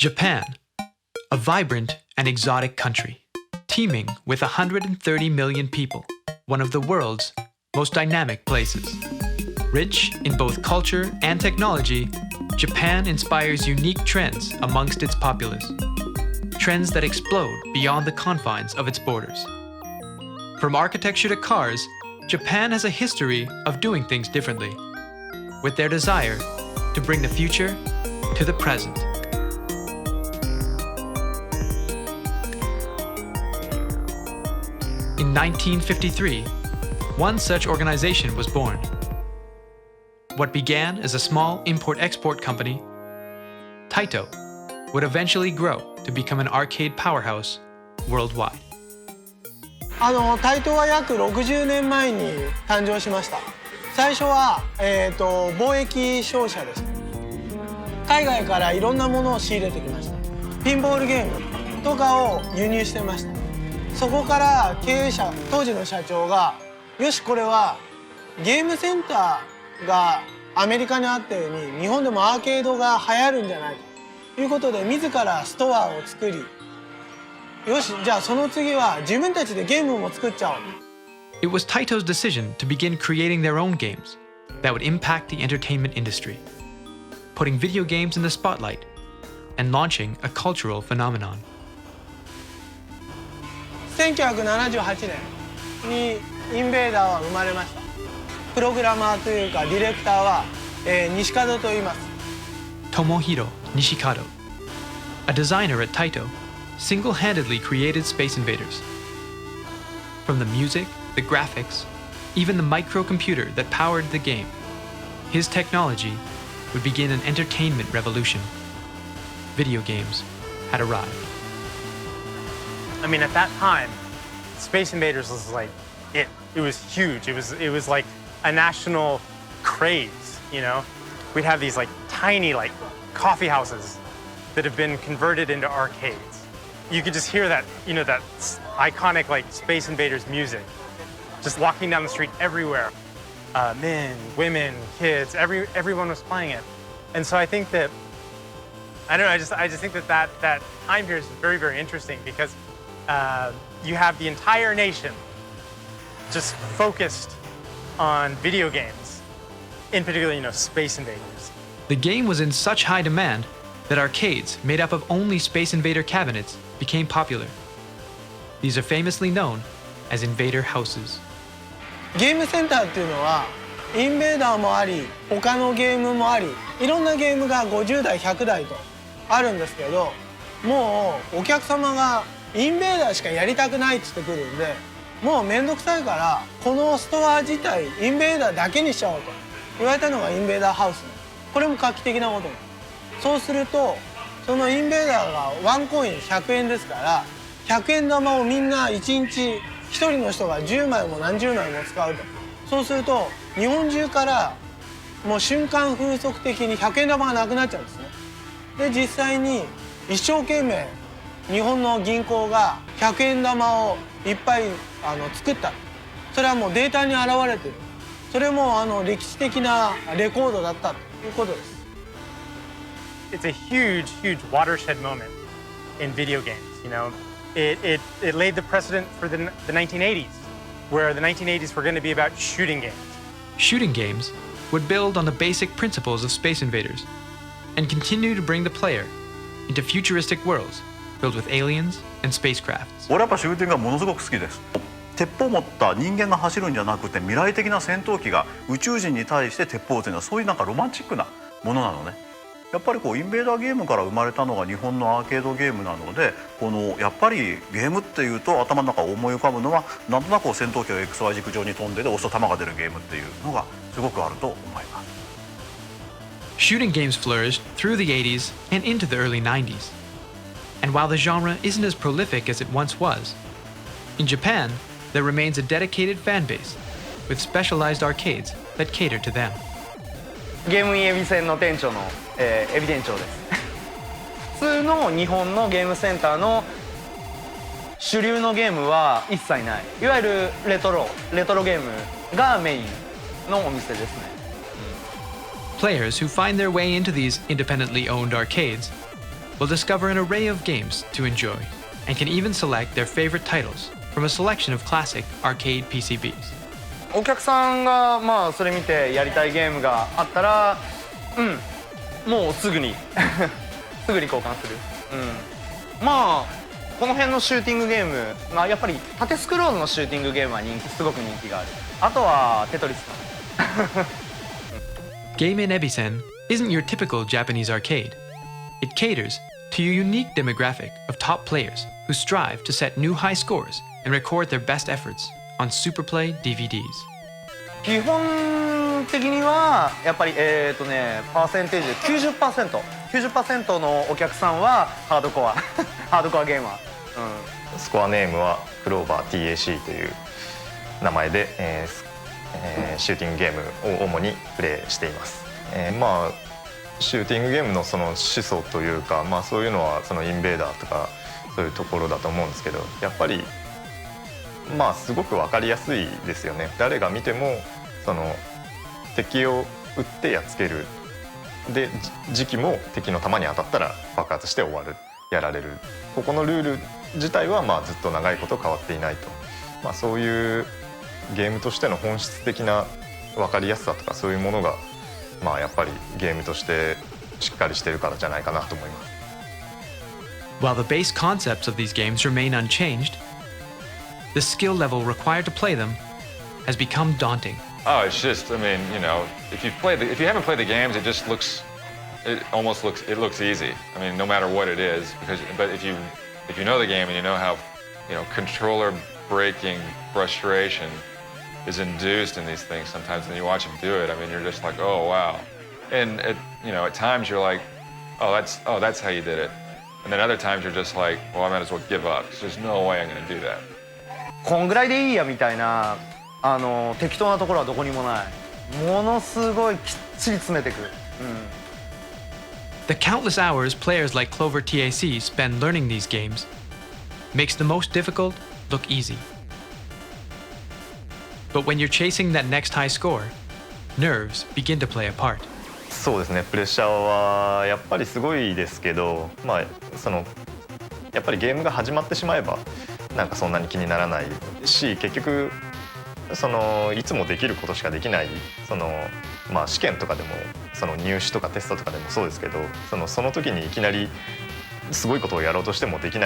Japan, a vibrant and exotic country, teeming with 130 million people, one of the world's most dynamic places. Rich in both culture and technology, Japan inspires unique trends amongst its populace. Trends that explode beyond the confines of its borders. From architecture to cars, Japan has a history of doing things differently, with their desire to bring the future to the present. In 1953, one such organization was born. What began as a small import-export company, Taito, would eventually grow to become an arcade powerhouse worldwide. タイトは約60年前に誕生しました。最初は、貿易商社でした。海外からいろんなものを仕入れてきました。ピンボールゲームとかを輸入してました。そこから経営者、当時の社長が、よしこれはゲームセンターがアメリカにあったように日本でもアーケードが流行るんじゃないかということで自らストアを作り、よしじゃあその次は自分たちでゲームも作っちゃおう。It was Taito's decision to begin creating their own games that would impact the entertainment industry, putting video games in the spotlight and launching a cultural phenomenon. 1978年にインベーダーは生まれました。プログラマーというかディレクターは、西門と言います。Tomohiro Nishikado, a designer at Taito, single-handedly created Space Invaders. From the music, the graphics, even the microcomputer that powered the game, his technology would begin an entertainment revolution. Video games had arrived. I mean, at that time, Space Invaders was like it. It was huge. It was like a national craze, you know? We'd have these like tiny like coffee houses that have been converted into arcades. You could just hear that, you know, that iconic like Space Invaders music just walking down the street everywhere. Men, women, kids, everyone was playing it. And so I think that, I don't know, I just think that time period is very, very interesting because you have the entire nation just focused on video games, in particular, you know, Space Invaders. The game was in such high demand that arcades made up of only Space Invader cabinets became popular. These are famously known as Invader houses. ゲームセンターっていうのはインベーダーもあり他のゲームもありいろんなゲームが50台100台とあるんですけど、もうお客様がインベーダーしかやりたくないって言ってくるんで、もう面倒くさいからこのストア自体インベーダーだけにしちゃおうと言われたのがインベーダーハウス。これも画期的なこと。そうするとそのインベーダーがワンコイン100円ですから100円玉をみんな1日1人の人が10枚も何十枚も使うと。そうすると日本中からもう瞬間風速的に100円玉がなくなっちゃうんですね。で実際に一生懸命日本の銀行が100円玉をいっぱい作った。それはもうデータに現れている。それも歴史的なレコードだったということです。It's a huge, huge watershed moment in video games, you know. It laid the precedent for the 1980s, where the 1980s were going to be about shooting games. Shooting games would build on the basic principles of Space Invaders and continue to bring the player into futuristic worlds filled with aliens and spacecrafts. 俺やっぱシューティングがものすごく好きです。鉄砲を持った人間が走るんじゃなくて未来的な戦闘機が宇宙人に対して鉄砲を撃つのはそういうなんかロマンチックなものなのね。やっぱりこうインベーダーゲームから生まれたのが日本のアーケードゲームなので、このやっぱりゲームっていうと頭の中を思い浮かぶのはなんとなく戦闘機が XY 軸上に飛んで押すと弾が出るゲームっていうのがすごくあると思います。Shooting games flourished through the 80s and into the early 90s. And while the genre isn't as prolific as it once was, in Japan, there remains a dedicated fan base with specialized arcades that cater to them. ゲームインエビセンの店長の、エビ店長です。普通の日本のゲームセンターの主流のゲームは一切ない。いわゆるレトロゲームがメインのお店ですね。Players who find their way into these independently owned arcades will discover an array of games to enjoy and can even select their favorite titles from a selection of classic arcade PCBs. お客さんがまあそれ見てやりたいゲームがあったら、もうすぐにすぐに交換する。まあこの辺のシューティングゲーム、まあやっぱり縦スクロールのシューティングゲームはすごく人気がある。あとはテトリスかな。Game in Ebisen isn't your typical Japanese arcade. It caters to your unique demographic of top players who strive to set new high scores and record their best efforts on Superplay DVDs. 基本的にはやっぱりパーセンテージで 90% のお客さんはハードコアハードコアゲーマー、スコアネームはクローバー TAC という名前で、シューティングゲームを主にプレイしています。まあシューティングゲームのその始祖というか、まあ、そういうのはそのインベーダーとかそういうところだと思うんですけど、やっぱりまあすごく分かりやすいですよね。誰が見てもその敵を撃ってやっつける、で時期も敵の弾に当たったら爆発して終わる、やられる、ここのルール自体はまあずっと長いこと変わっていないと、まあ、そういうゲームとしての本質的な分かりやすさとかそういうものがまあやっぱりゲームとしてしっかりしてるからじゃないかなと思います。 While the base concepts of these games remain unchanged, the skill level required to play them has become daunting. Oh, it's just, I mean, you know, if you haven't played the games, it just looks, it looks easy. I mean, no matter what it is, but if you know the game and you know how, you know, controller breaking frustration is induced in these things sometimes, and you watch them do it, I mean, you're just like, oh wow. And at times you're like, oh that's how you did it. And then other times you're just like, well, I might as well give up. There's no way I'm going to do that. こんぐらいでいいやみたいな適当なところはどこにもない。ものすごいきっちり詰めていく。The countless hours players like Clover TAC spend learning these games makes the most difficult look easy. But when you're chasing that next high score, nerves begin to play a part. そうですね、プレッシャーはやっぱりすごいですけど、まあやっぱりゲームが始まってしまえばなんかそんなに気にならないし、結局いつもできることしかできない、まあ、試験とかでも入試とかテストとかでもそうですけど、その時にいきなりすごいことをやろうとしても絶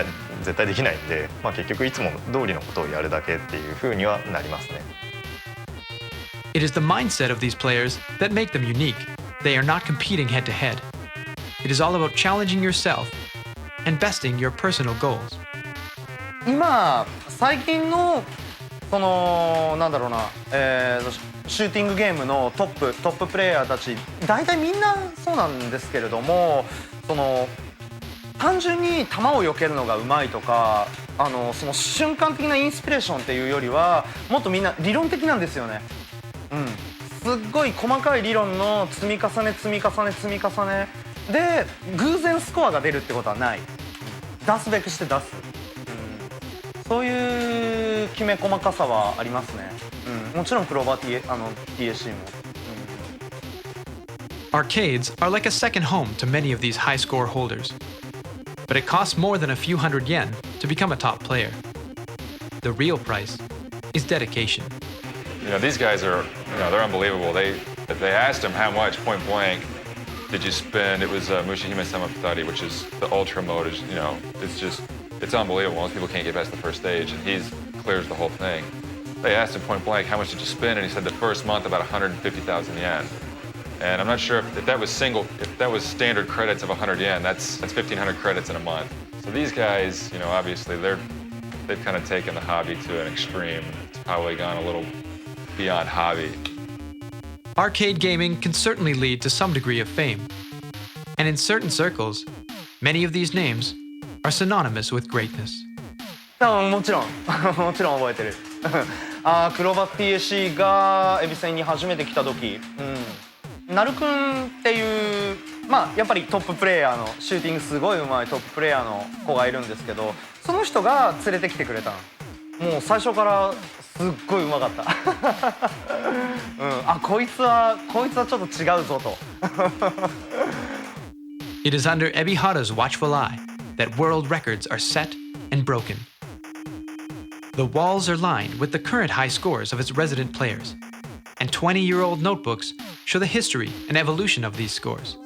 対できないんで、まあ、結局いつも通りのことをやるだけっていうふうにはなりますね。It is the mindset of these players that make them unique. They are not competing head to head. It is all about challenging yourself and besting your personal goals. 今最近のなんだろうな、シューティングゲームのトッププレイヤーたち大体みんなそうなんですけれども、単純に球を避けるのがうまいとかその瞬間的なインスピレーションっていうよりはもっとみんな理論的なんですよね。すっごい細かい理論の積み重ねで偶然スコアが出るってことはない。出すべくして出す、そういうきめ細かさはありますね。もちろんクローバー TAC も。Arcades are like a second home to many of these high score holders. But it costs more than a few hundred yen to become a top player. The real price is dedication. You know, these guys are, they're unbelievable. They asked him how much point blank did you spend. It was Mushihime Samaputari, which is the ultra mode. It's unbelievable. Most people can't get past the first stage, and he clears the whole thing. They asked him point blank, how much did you spend? And he said the first month about 150,000 yen. And I'm not sure if that was standard credits of 100 yen, that's 1,500 credits in a month. So these guys, obviously they've kind of taken the hobby to an extreme. It's probably gone a little beyond hobby. Arcade gaming can certainly lead to some degree of fame. And in certain circles, many of these names are synonymous with greatness. もちろん覚えてる。クローバー TAC がエビセンに初めて来た時、なるくんっていうやっぱりトッププレイヤーのシューティングすごい上手いトッププレイヤーの子がいるんですけど、その人が連れてきてくれたの。もう最初からすっごいうまかった。こいつはちょっと違うぞと。It is under Ebihara's watchful eye that world records are set and broken. The walls are lined with the current high scores of its resident players, and 20-year-old notebooks show the history and evolution of these scores.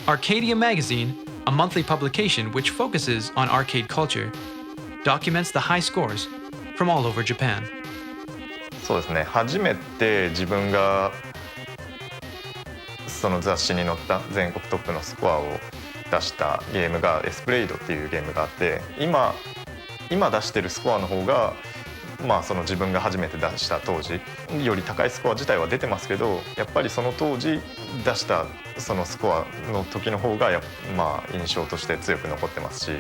Arcadia Magazine, a monthly publication which focuses on arcade culture, documents the high scores from all over Japan. そうですね、初めて自分がその雑誌に載った全国トップのスコアを出したゲームがエスプレイドっていうゲームがあって、今出してるスコアの方が、その自分が初めて出した当時より高いスコア自体は出てますけど、やっぱりその当時出したそのスコアの時の方が印象として強く残ってますし、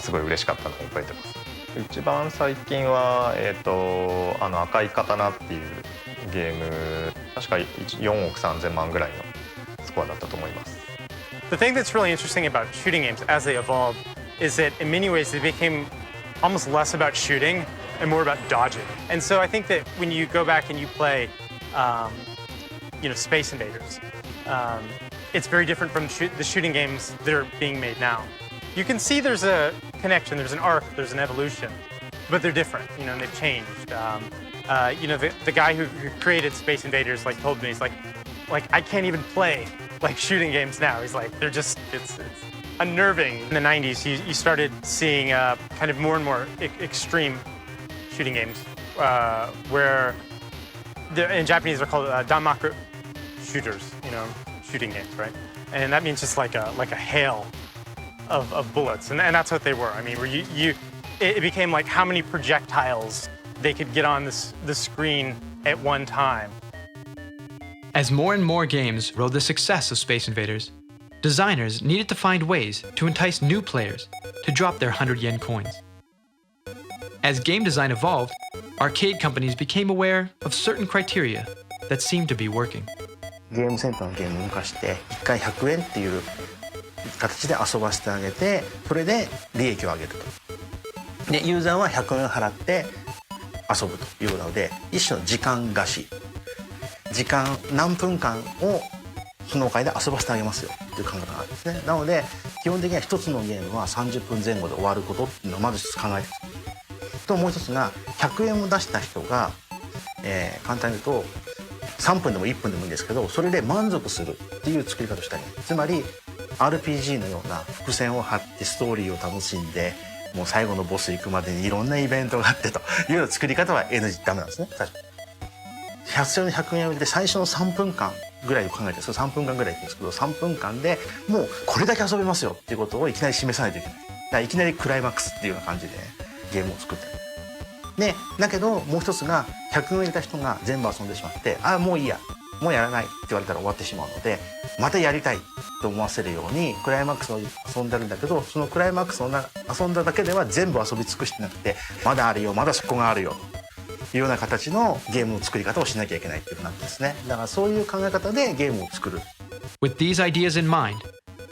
すごい嬉しかったのを覚えてます。一番最近は、赤い刀っていうゲーム、確か4億3000万ぐらいのスコアだったと思います。The thing that's really interesting about shooting games as they evolved is that in many ways they became almost less about shooting and more about dodging. And so I think that when you go back and you play, Space Invaders, it's very different from the shooting games that are being made now. You can see there's a connection, there's an arc, there's an evolution, but they're different, and they've changed. The guy who created Space Invaders told me, he's like I can't even play shooting games now. He's like, it's unnerving. In the 90s, you started seeing kind of more and more extreme shooting games, where in Japanese they're called danmaku shooters, shooting games, right? And that means just like a hail of bullets, and that's what they were. I mean, where it became like how many projectiles they could get on the screen at one time. As more and more games rode the success of Space Invaders, designers needed to find ways to entice new players to drop their 100-yen coins. As game design evolved, arcade companies became aware of certain criteria that seemed to be working. ゲームセンターのゲームを動かして1回100円っていう形で遊ばせてあげて、それで利益を上げると。でユーザーは100円払って遊ぶというので、一種の時間貸し、時間何分間をそのお金で遊ばせてあげますよっていう考え方があるんですね。なので基本的には一つのゲームは30分前後で終わることっていうのをまず一つ考えてると、もう一つが100円を出した人が、簡単に言うと3分でも1分でもいいんですけど、それで満足するっていう作り方をしたい。つまり RPG のような伏線を張ってストーリーを楽しんで、もう最後のボス行くまでにいろんなイベントがあってというような作り方は NG ダメなんですね。100円の100円を入れて最初の3分間ぐらいを考えて、それ3分間ぐらいいくんですけど、3分間でもうこれだけ遊べますよっていうことをいきなり示さないといけない。だからいきなりクライマックスっていうような感じでゲームを作ってる。でだけどもう一つが100円を入れた人が全部遊んでしまって、もういいや、もうやらないって言われたら終わってしまうので、またやりたいと思わせるようにクライマックスを遊んでるんだけど、そのクライマックスを遊んだだけでは全部遊び尽くしてなくて、まだあるよ、まだそこがあるよというような形のゲームの作り方をしなきゃいけないっていうことなんですね。だからそういう考え方でゲームを作る。 With these ideas in mind,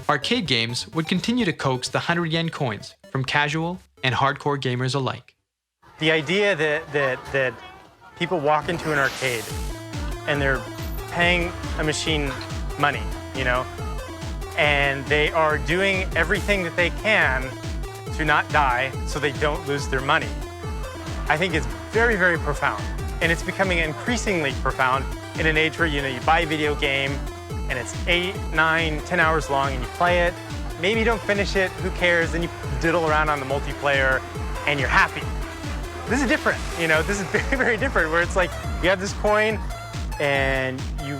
arcade games would continue to coax the 100-yen coins from casual and hardcore gamers alike. The idea that people walk into an arcade and they're paying a machine money, and they are doing everything that they can to not die so they don't lose their money, I think it's very, very profound. And it's becoming increasingly profound in an age where, you buy a video game and it's 8, 9, 10 hours long and you play it. Maybe you don't finish it, who cares? Then you diddle around on the multiplayer and you're happy. This is different, this is very, very different, where it's like you have this coin and you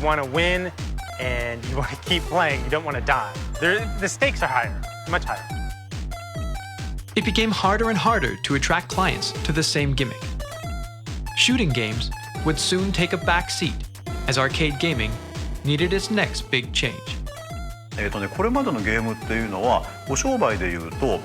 want to win and you want to keep playing, you don't want to die. The stakes are higher, much higher. It became harder and harder to attract clients to the same gimmick. Shooting games would soon take a back seat as arcade gaming needed its next big change. これまでのゲームっていうのはご商売でいうと、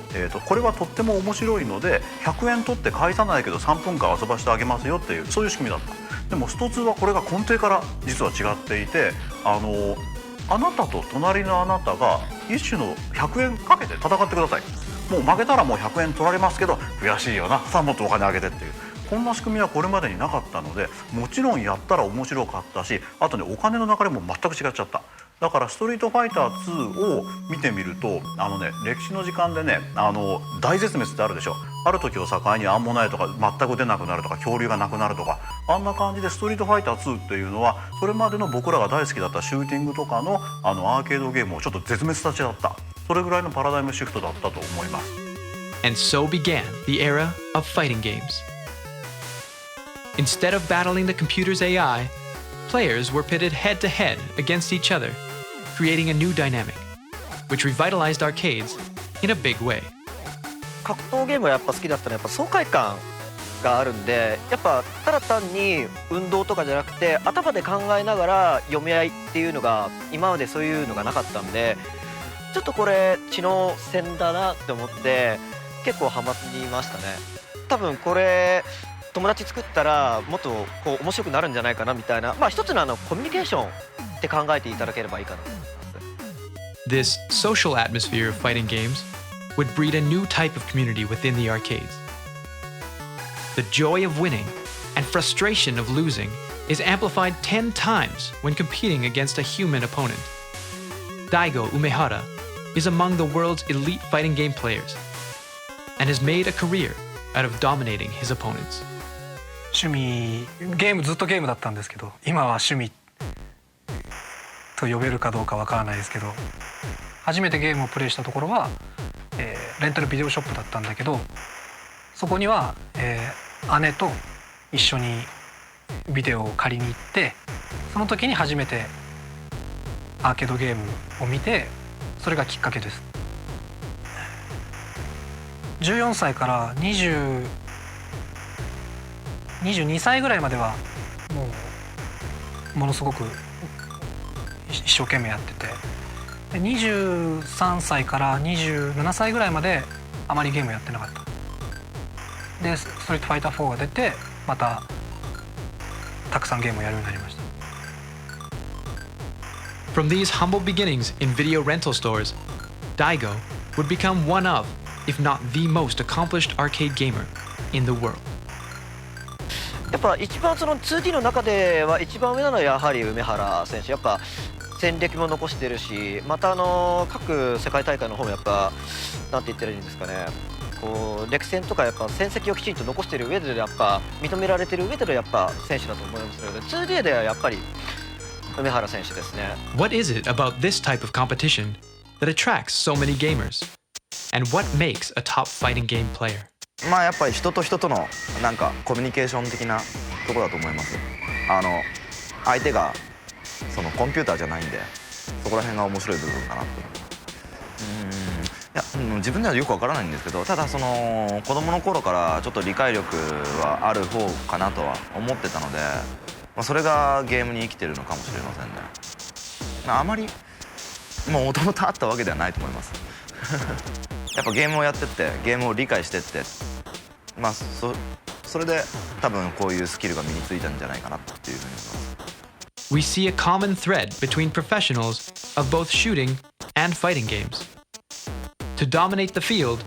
これはとっても面白いので100円取って返さないけど3分間遊ばせてあげますよっていう、そういう仕組みだった。でもスト2はこれが根底から実は違っていて、あなたと隣のあなたが一種の100円かけて戦ってください。もう負けたらもう100円取られますけど悔しいよな、さあもっとお金あげてっていう、こんな仕組みはこれまでになかったので、もちろんやったら面白かったし、あとねお金の流れも全く違っちゃった。だから「ストリートファイター2」を見てみると歴史の時間でね大絶滅ってあるでしょ。ある時を境にアンモナイトが全く出なくなるとか恐竜がなくなるとか、あんな感じで「ストリートファイター2」っていうのはそれまでの僕らが大好きだったシューティングとかのアーケードゲームをちょっと絶滅させちゃった、それぐらいのパラダイムシフトだったと思います。 And so began the era of fighting games. Instead of battling the computer's AI, players were pitted head to head against each other, creating a new dynamic, which revitalized arcades in a big way. 格闘ゲームがやっぱ好きだったのはやっぱ爽快感があるんで、やっぱただ単に運動とかじゃなくて頭で考えながら読み合いっていうのが今までそういうのがなかったんで、ちょっとこれ知能戦だなって思って結構ハマりましたね。多分これ友達作ったらもっとこう面白くなるんじゃないかなみたいな、まあ一つのコミュニケーションって考えていただければいいかなと思います。 This social atmosphere of fighting games would breed a new type of community within the arcades. The joy of winning and frustration of losing is amplified 10 times when competing against a human opponent. Daigo Umehara is among the world's elite fighting game players and has made a career out of dominating his opponents. 趣味ゲームずっとゲームだったんですけど、今は趣味と呼べるかどうかわからないですけど、初めてゲームをプレイしたところは、レンタルビデオショップだったんだけど、そこには、姉と一緒にビデオを借りに行って、その時に初めてアーケードゲームを見て、それがきっかけです。14歳から22歳ぐらいまではもうものすごく一生懸命やってて、で23歳から27歳ぐらいまであまりゲームやってなかった。でストリートファイター4が出てまたたくさんゲームをやるようになりました。 From these humble beginnings in video rental stores, Daigo would become one of, if not the most accomplished arcade gamer in the world. やっぱ一番その 2D の中では一番上なのはやはり梅原選手。やっぱ戦歴も残してるし、また各世界大会の方もやっぱなんて言ったらいいんですかね、こう歴戦とかやっぱ戦績をきちんと残している上でやっぱ認められてる上でのやっぱ選手だと思いますので、 2D ではやっぱり梅原選手ですね。 What is it about this type of competition that attracts so many gamers? And what makes a top fighting game player? まあやっぱり人と人とのなんかコミュニケーション的なところだと思います。相手がそのコンピューターじゃないんで、そこら辺が面白い部分かなと思います。いや、自分ではよくわからないんですけど、ただその子供の頃からちょっと理解力はある方かなとは思ってたので、それがゲームに生きてるのかもしれませんね。あまりもともとあったわけではないと思います。やっぱゲームをやってってゲームを理解してって、まあそれで多分こういうスキルが身についたんじゃないかなっていうふうに思います。 We see a common thread between professionals of both shooting and fighting games. To dominate the field,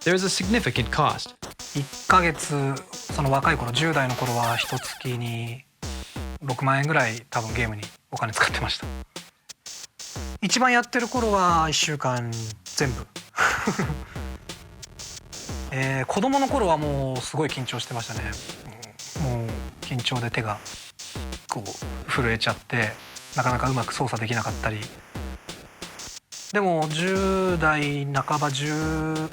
there is a significant cost. 1ヶ月、その若い頃10代の頃は1月に6万円ぐらい多分ゲームにお金使ってました。一番やってる頃は1週間全部子供の頃はもうすごい緊張してましたね。もう緊張で手がこう震えちゃってなかなかうまく操作できなかったり。でも10代半ば17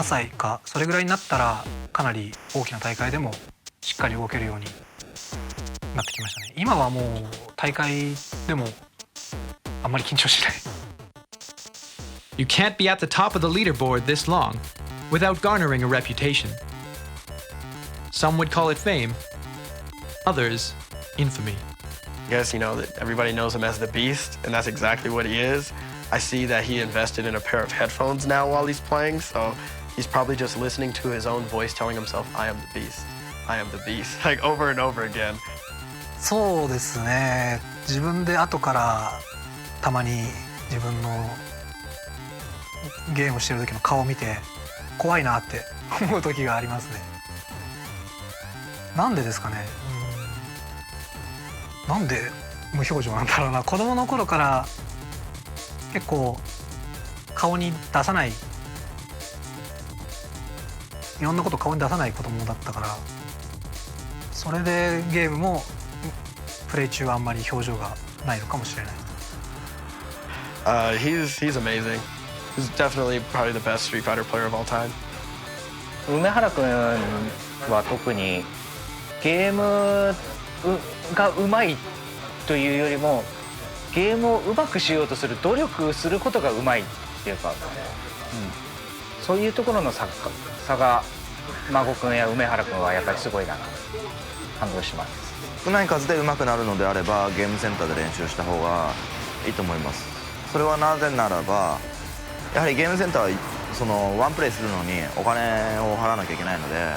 歳かそれぐらいになったらかなり大きな大会でもしっかり動けるようになってきましたね。今はもう大会でもあんまり緊張しない。 You can't be at the top of the leaderboard this long without garnering a reputation. Some would call it fame, others infamy. Yes, you know, that everybody knows him as the Beast, and that's exactly what he is. I see that he invested in a pair of headphones now while he's playing, so he's probably just listening to his own voice telling himself, I am the Beast, I am the Beast, like over and over again. そうですね。自分で後からたまに自分のゲームしてる時の顔を見て怖いなって思う時がありますね。なんでですかね。なんで無表情なんだろうな。子供の頃から結構顔に出さない、いろんなこと顔に出さない子供だったから、それでゲームもプレイ中はあんまり表情がないのかもしれない。He's amazing. He's definitely probably the best Street Fighter player of all time. 梅原君は特にゲームがうまいというよりもゲームをうまくしようとする努力することがうまいっていうか、そういうところの差が孫君や梅原君はやっぱりすごいなと感動します。少ない数で上手くなるのであればゲームセンターで練習した方がいいと思います。それはなぜならばやはりゲームセンターはそのワンプレイするのにお金を払わなきゃいけないので、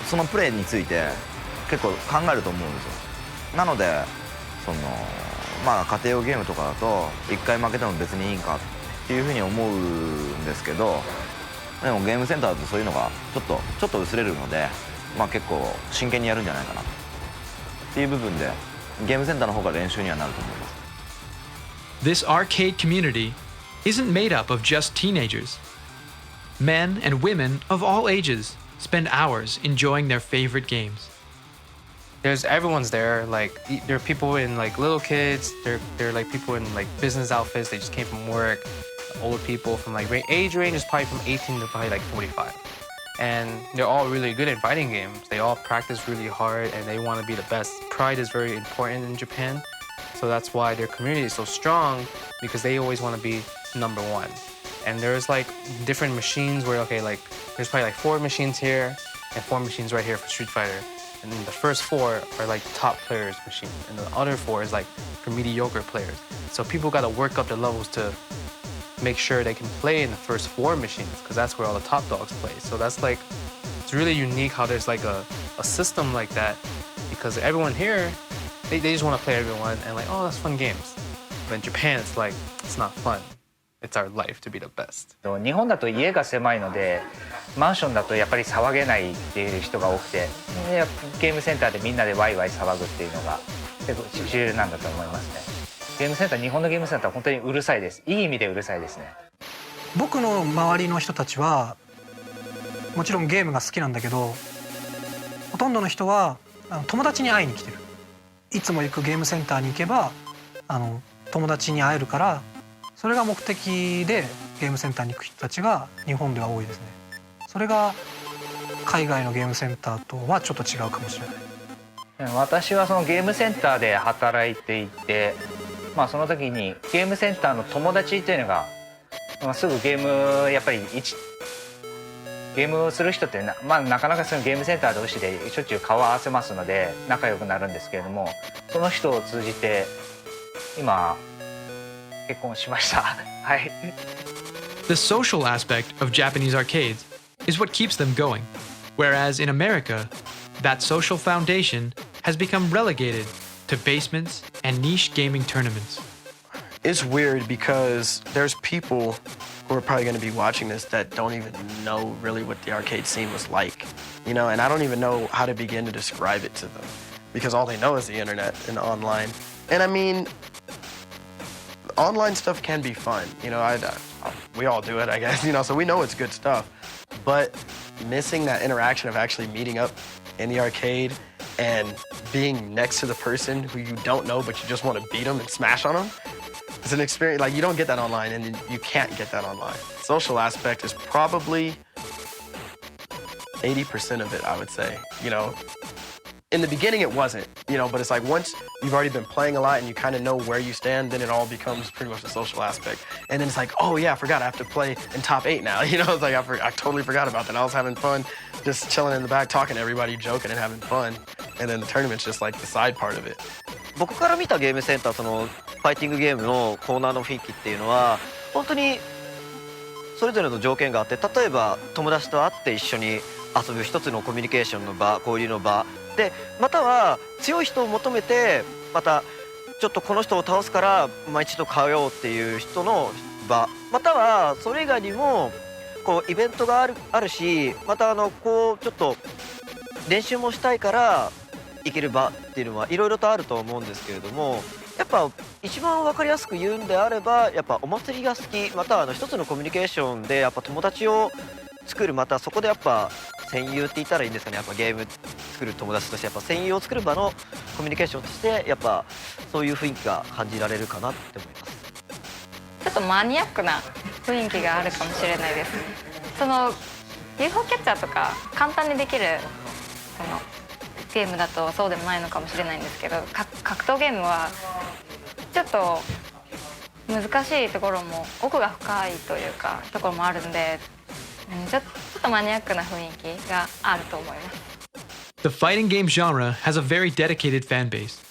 そのプレイについて結構考えると思うんですよ。なのでまあ家庭用ゲームとかだと1回負けても別にいいんかっていうふうに思うんですけど、でもゲームセンターだとそういうのがちょっと薄れるので、まあ結構真剣にやるんじゃないかなっていう部分でゲームセンターの方が練習にはなると思います。 This arcade community isn't made up of just teenagers. Men and women of all ages spend hours enjoying their favorite games. Everyone's there. Like there are people in like little kids. There are like people in like business outfits. They just came from work. Older people from like age range is probably from 18 to probably like 45. And they're all really good at fighting games. They all practice really hard and they want to be the best. Pride is very important in Japan. So that's why their community is so strong, because they always want to be number one. And there's like different machines where, okay, like there's probably like 4 machines here and 4 machines right here for Street Fighter. And then the first 4 are like top players' machines, and the other 4 is like for mediocre players. So people got to work up the levels to make sure they can play in the first 4 machines, because that's where all the top dogs play. So that's like, it's really unique how there's like a system like that, because everyone here, they just want to play everyone and like, oh, that's fun games. But in Japan, it's like, it's not fun. It's our life to be the best. 日本だと家が狭いのでマンションだとやっぱり騒げないっていう人が多くて、でゲームセンターでみんなでワイワイ騒ぐっていうのが結構主流なんだと思いますね。ゲームセンター、日本のゲームセンターは本当にうるさいです。いい意味でうるさいですね。僕の周りの人たちはもちろんゲームが好きなんだけど、ほとんどの人は友達に会いに来てる。いつも行くゲームセンターに行けば友達に会えるから、それが目的でゲームセンターに行く人たちが日本では多いですね。それが海外のゲームセンターとはちょっと違うかもしれない。私はそのゲームセンターで働いていて、まあその時にゲームセンターの友達っていうのが、すぐゲームやっぱりゲームをする人ってなかなかそのゲームセンター同士でしょっちゅう顔を合わせますので仲良くなるんですけれども、その人を通じて今結婚しました。はい。The social aspect of Japanese arcades is what keeps them going, whereas in America, that social foundation has become relegated to basements and niche gaming tournaments. It's weird because there's people who are probably going to be watching this that don't even know really what the arcade scene was like, you know, and I don't even know how to begin to describe it to them because all they know is the internet and online. And I mean, online stuff can be fun, you know, we all do it, I guess, you know, so we know it's good stuff, but missing that interaction of actually meeting up in the arcade and being next to the person who you don't know but you just want to beat them and smash on them, it's an experience. Like, you don't get that online, and you can't get that online. Social aspect is probably 80% of it, I would say. You know, in the beginning it wasn't, you know, but it's like once you've already been playing a lot and you kind of know where you stand, then it all becomes pretty much the social aspect. And then it's like, oh yeah, I forgot I have to play in top 8 now. You know, it's like I totally forgot about that. I was having fun, just chilling in the back, talking to everybody, joking and having fun. And then the tournament's just like the side part of it. 僕から見たゲームセンター、そのファイティングゲームのコーナーの雰囲気っていうのは本当にそれぞれの条件があって、例えば友達と会って一緒に遊ぶ一つのコミュニケーションの場、交流の場で、または強い人を求めてまたちょっとこの人を倒すから一度変えようっていう人の場、またはそれ以外にもこうイベントがあるし、またこうちょっと練習もしたいから行ける場ってっていうのはいろいろとあると思うんですけれども、やっぱ一番分かりやすく言うんであればやっぱお祭りが好き、また一つのコミュニケーションでやっぱ友達を作る、またそこでやっぱ戦友って言ったらいいんですかね、やっぱゲーム作る友達としてやっぱ戦友を作る場のコミュニケーションとしてやっぱそういう雰囲気が感じられるかなって思います。ちょっとマニアックな雰囲気があるかもしれないです。その UFO キャッチャーとか簡単にできるそのゲームだとそうでもないのかもしれないんですけど、格闘ゲームはちょっと難しいところも奥が深いというかところもあるんで、ちょっとマニアックな雰囲気があると思います。The fighting game genre has a very dedicated fan base.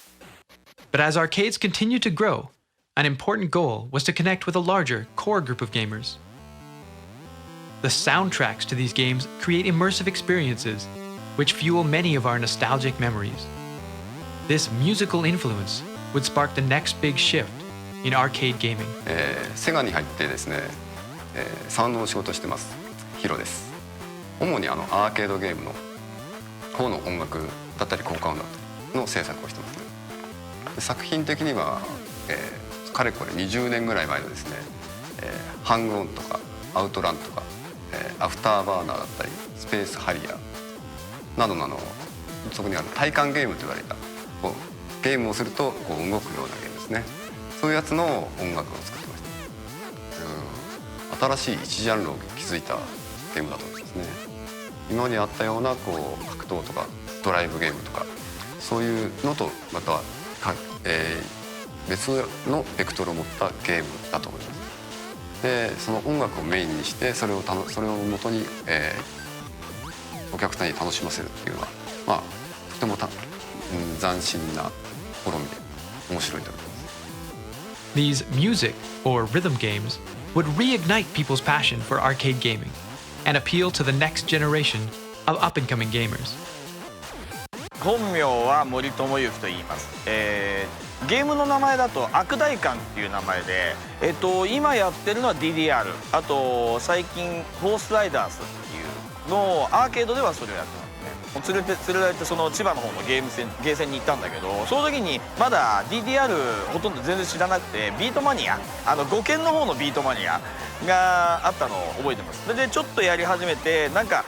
But as arcades continue to grow, an important goal was to connect with a larger core group of gamers. The soundtracks to these games create immersive experiences, which fuel many of our nostalgic memories. This musical influence would spark the next big shift in arcade gaming. セガに入ってですね、サウンドの仕事をしてます。ヒロです。主にアーケードゲームの方の音楽だったり効果音だったりの制作をしてますね。作品的には、かれこれ20年ぐらい前のですね、ハングオンとかアウトランとか、アフターバーナーだったりスペースハリアーなどのそこにある体感ゲームと言われたこうゲームをするとこう動くようなゲームですね。そういうやつの音楽を作ってました。新しい一ジャンルを築いたゲームだと思いますね。今まであったようなこう格闘とかドライブゲームとかそういうのとまた別のベクトルを持ったゲームだと思います。でその音楽をメインにしてそれをもとに、お客さんに楽しませるっていうのは、まあ、とても斬新な試みで面白いと思います。These music or rhythm games would reignite people's passion for arcade gaming and appeal to the next generation of up-and-coming gamers. 本名は森友之と言います。ゲームの名前だと悪代官っていう名前で、今やってるのは DDR、 あと最近フォースライダースっていうのをアーケードではそれをやってますね。連れられてその千葉の方のゲーセンに行ったんだけど、その時にまだ DDR ほとんど全然知らなくて、ビートマニア5鍵の方のビートマニアがあったのを覚えてます。それでちょっとやり始めてなんか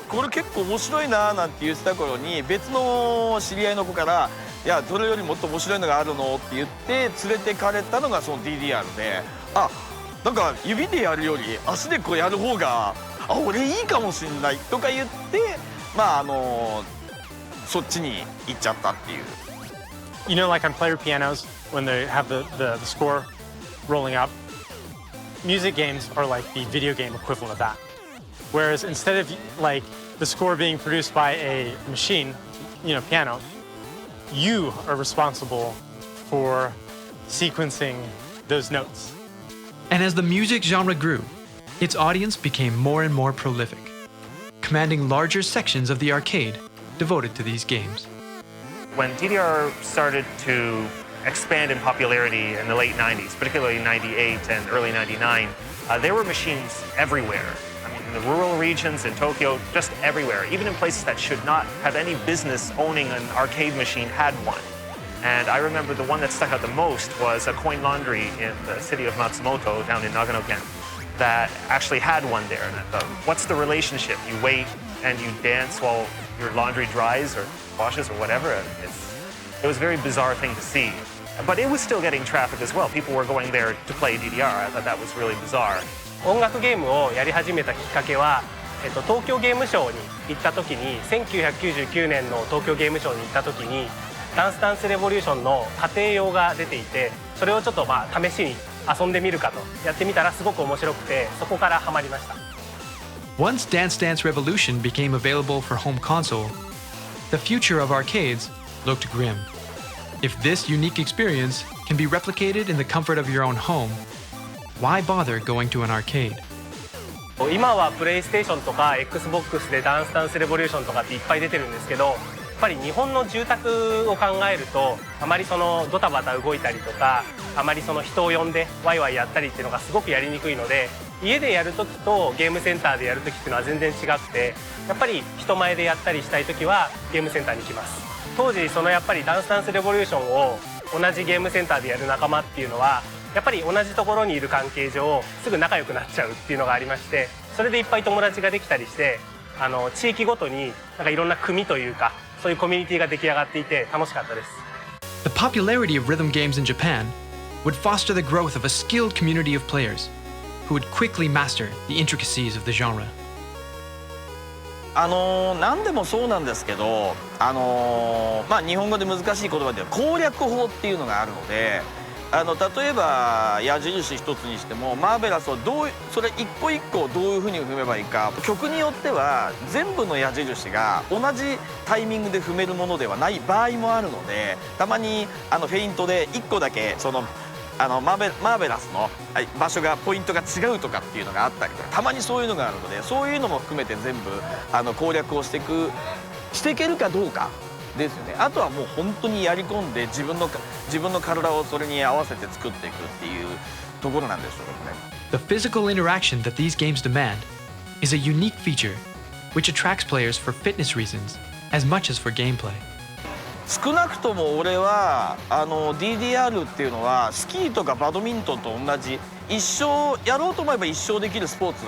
これ結構面白いななんて言ってた頃に別の知り合いの子から「いやそれよりもっと面白いのがあるの?」って言って連れてかれたのがその DDR で、なんか指でやるより足でこうやる方が俺いいかもしんないとか言って、まあそっちに行っちゃったっていう。You know, like on player pianos, when they have the score rolling up, music games are like the video game equivalent of that. Whereas instead of like the score being produced by a machine, you know, piano, you are responsible for sequencing those notes. And as the music genre grew, its audience became more and more prolific, commanding larger sections of the arcade devoted to these games. When DDR started to expand in popularity in the late 90s, particularly 98 and early 99, there were machines everywhere. I mean, in the rural regions, in Tokyo, just everywhere. Even in places that should not have any business owning an arcade machine had one. And I remember the one that stuck out the most was a coin laundry in the city of Matsumoto down in Nagano-ken that actually had one there. And I thought, what's the relationship? You wait and you dance while your laundry dries or washes or whatever. It was a very bizarre thing to see. But it was still getting traffic as well. People were going there to play DDR. I thought that was really bizarre. 音楽ゲームをやり始めたきっかけは、東京ゲームショウに行った時に1999年の東京ゲームショウに行った時にダンスダンスレボリューションの家庭用が出ていて、それをちょっと試しに遊んでみるかとやってみたらすごく面白くて、そこからハマりました。Once Dance Dance Revolution became available for home console, the future of arcades looked grim. If this unique experience can be replicated in the comfort of your own home, why bother going to an arcade? 今はプレイステーションとか XBOX でダンスダンスレボリューションとかっていっぱい出てるんですけど、やっぱり日本の住宅を考えるとあまりそのドタバタ動いたりとか、あまりその人を呼んでワイワイやったりっていうのがすごくやりにくいので、家でやる時とゲームセンターでやる時っていうのは全然違くて、やっぱり人前でやったりしたい時はゲームセンターに行きます。当時そのやっぱりダンスダンスレボリューションを同じゲームセンターでやる仲間っていうのはやっぱり同じところにいる関係上すぐ仲良くなっちゃうっていうのがありまして、それでいっぱい友達ができたりして、地域ごとになんかいろんな組というかそういうコミュニティが出来上がっていて楽しかったです。 The popularity of rhythm games in Japan would foster the growth of a skilled community of players who would quickly master the intricacies of the genre. 何でもそうなんですけど、日本語で難しい言葉では攻略法っていうのがあるので、例えば矢印一つにしてもマーベラスをそれ一個一個どういうふうに踏めばいいか、曲によっては全部の矢印が同じタイミングで踏めるものではない場合もあるので、たまにフェイントで一個だけそのマーベラスの場所がポイントが違うとかっていうのがあったりとか、たまにそういうのがあるので、そういうのも含めて全部攻略をしていけるかどうかですよね。あとはもう本当にやり込んで自分の体をそれに合わせて作っていくっていうところなんでしょうね。The physical interaction that these games demand is a unique feature which attracts players for fitness reasons as much as for gameplay. 少なくとも俺はDDR っていうのはスキーとかバドミントンと同じ一生やろうと思えば一生できるスポーツ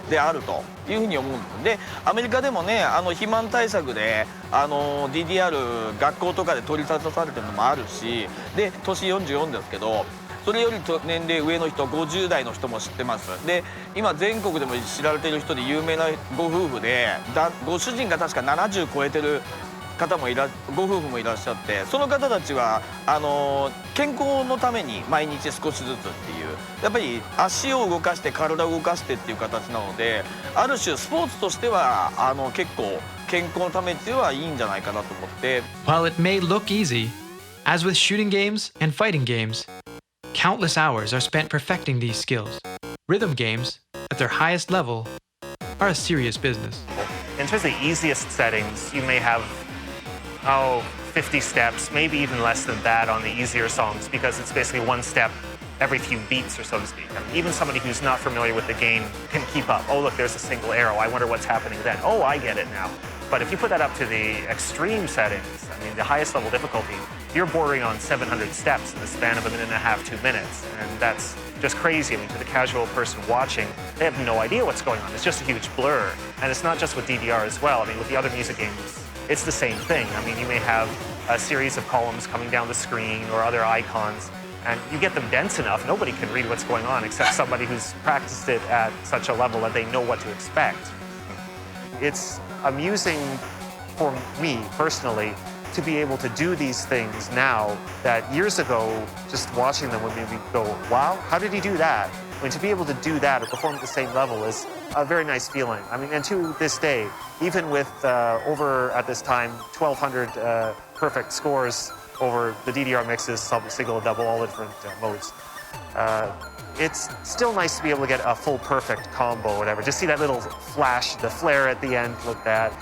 であるというふうに思うんですで、アメリカでもね肥満対策でDDR 学校とかで取り沙汰されてるのもあるし、で年44ですけどそれより年齢上の人50代の人も知ってます。で今全国でも知られている人で有名なご夫婦でご主人が確か70超えてる方もご夫婦もいらっしゃって、その方たちは健康のために毎日少しずつっていう、やっぱり足を動かして体を動かしてっていう形なので、ある種スポーツとしては結構健康のためっていうのはいいんじゃないかなと思って。 While it may look easy, as with shooting games and fighting games, countless hours are spent perfecting these skills. Rhythm games, at their highest level, are a serious business. In terms of the easiest settings, you may have 50 steps, maybe even less than that on the easier songs, because it's basically one step every few beats, or so to speak. I mean, even somebody who's not familiar with the game can keep up. Oh, look, there's a single arrow. I wonder what's happening then. Oh, I get it now. But if you put that up to the extreme settings, I mean, the highest level difficulty, you're bordering on 700 steps in the span of 1.5 minutes, 2 minutes. And that's just crazy. I mean, to the casual person watching, they have no idea what's going on. It's just a huge blur. And it's not just with DDR as well. I mean, with the other music games, it's the same thing. I mean, you may have a series of columns coming down the screen or other icons, and you get them dense enough, nobody can read what's going on except somebody who's practiced it at such a level that they know what to expect. It's amusing for me personally to be able to do these things now that years ago, just watching them would make me go, wow, how did he do that? I mean, to be able to do that or perform at the same level is a very nice feeling. I mean, and to this day, even with over at this time 1,200 perfect scores over the DDR mixes, single, double, all the different modes, it's still nice to be able to get a full perfect combo or whatever. Just see that little flash, the flare at the end, look that.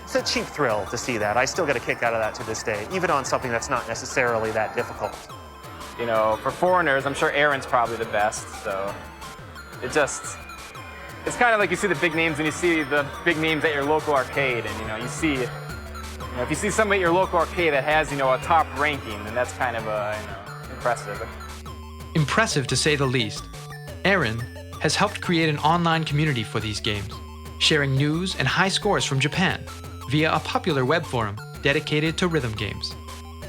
It's a cheap thrill to see that. I still get a kick out of that to this day, even on something that's not necessarily that difficult. You know, for foreigners, I'm sure Aaron's probably the best, so it's kind of like you see the big names and you see the big names at your local arcade, and if you see somebody at your local arcade that has, a top ranking, then that's kind of impressive. Impressive to say the least. Aaron has helped create an online community for these games, sharing news and high scores from Japan via a popular web forum dedicated to rhythm games.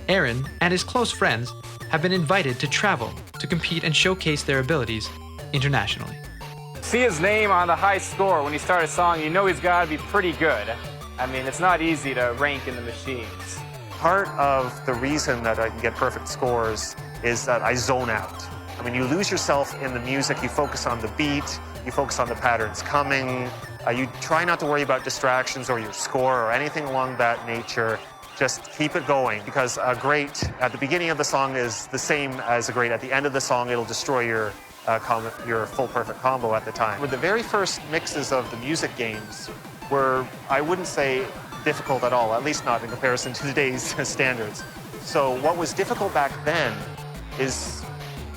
Aaron and his close friends have been invited to travel to compete and showcase their abilities internationally. See his name on the high score when you start a song, you know he's got to be pretty good. I mean, it's not easy to rank in the machines. Part of the reason that I can get perfect scores is that I zone out. I mean, you lose yourself in the music, you focus on the beat, you focus on the patterns coming, you try not to worry about distractions or your score or anything along that nature. Just keep it going, because a great at the beginning of the song is the same as a great at the end of the song. It'll destroy your full perfect combo at the time. With the very first mixes of the music games were, I wouldn't say difficult at all, at least not in comparison to today's standards. So what was difficult back then is,